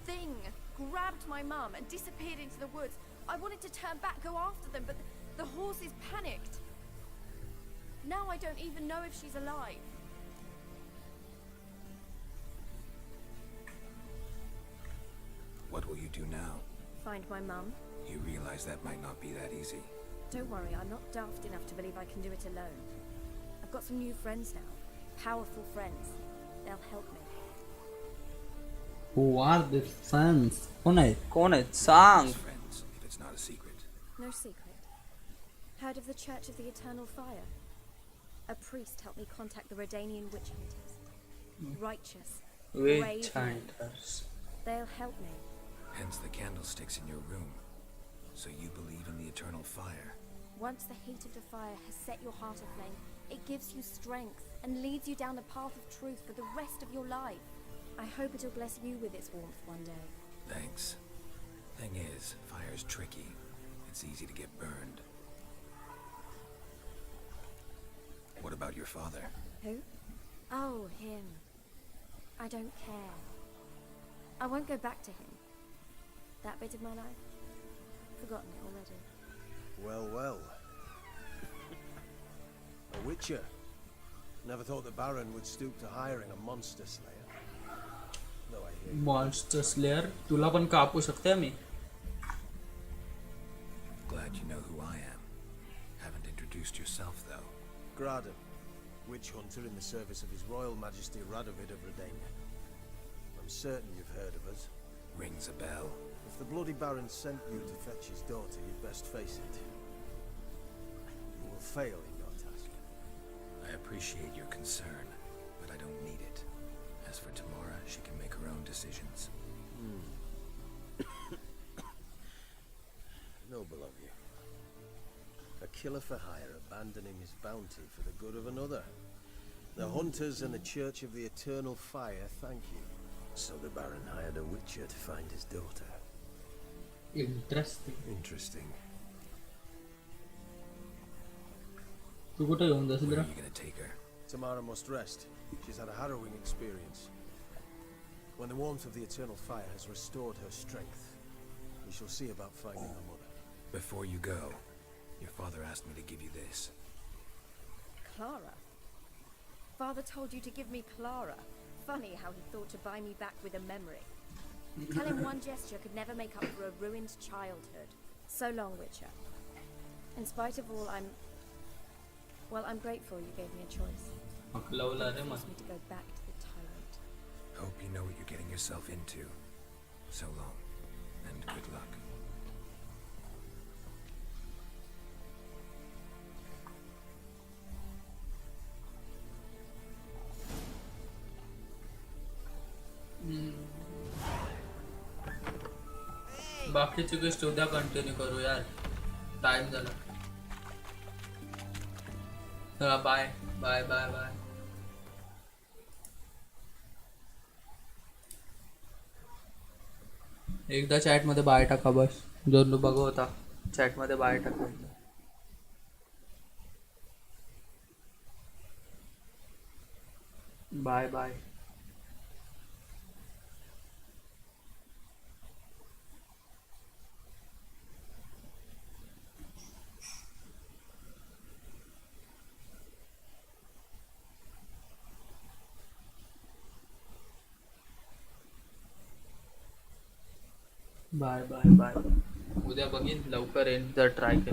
thing grabbed my mum and disappeared into the woods. I wanted to turn back, go after them, but the horses panicked. Now I don't even know if she's alive. What will you do now? Find my mum. You realize that might not be that easy. Don't worry, I'm not daft enough to believe I can do it alone. I've got some new friends now. Powerful friends. They'll help me. Who are the friends? कोण आहेत? सांग. Friends, if it's not a secret. No secret. Heard of the Church of the Eternal Fire? A priest helped me contact the Redanian witch hunters. Righteous. Witch brave men. hunters. They'll help me. Hence the candlesticks in your room. So you believe in the eternal fire. Once the heat of the fire has set your heart aflame, it gives you strength and leads you down the path of truth for the rest of your life. I hope it'll bless you with its warmth one day. Thanks. Thing is, fire's tricky. It's easy to get burned. What about your father? Who? Oh, him. I don't care. I won't go back to him. That bit of my life? Forgotten it already. Well, well. A witcher. Never thought the Baron would stoop to hiring a monster slayer. Though I hear Monster Slayer. तुला पण कापू शकते मी. Glad you know who I am. Haven't introduced yourself, though. Graden, witch hunter in the service of His Royal Majesty Radovid of Redania. I'm certain you've heard of us. Rings a bell. If the bloody Baron sent you to fetch his daughter, you'd best face it. You will fail in your task. I appreciate your concern, but I don't need it. As for Tamara, she can make her own decisions. Noble of you. A killer for hire abandoning his bounty for the good of another. The hunters and the Church of the Eternal Fire thank you. So the Baron hired a witcher to find his daughter. Interesting. Interesting. तू कुठे घेऊन जाशील Where रे? are you gonna take her? Tamara must rest. She's had a harrowing experience. When the warmth of the Eternal Fire has restored her strength, we shall see about finding her mother. Before you go, your father asked me to give you this. Clara? Father told you to give me Clara. Funny how he thought to buy me back with a memory. Tell him one gesture could never make up for a ruined childhood. So long, Witcher. In spite of all, I'm grateful you gave me a choice. अकलवला रे It mug. forced me to go back to the tyrant. Hope you know what you're getting yourself into. So long, and good luck. बाकीची गोष्ट उद्या continue करू यार. Time झाला. चला bye bye bye bye. एकदा chat मध्ये बाय टाका बस. जो बघवता चॅट मध्ये बाय टाका. Bye bye. Bye bye bye. उद्या बघीन लवकर येईन जर ट्राय केलं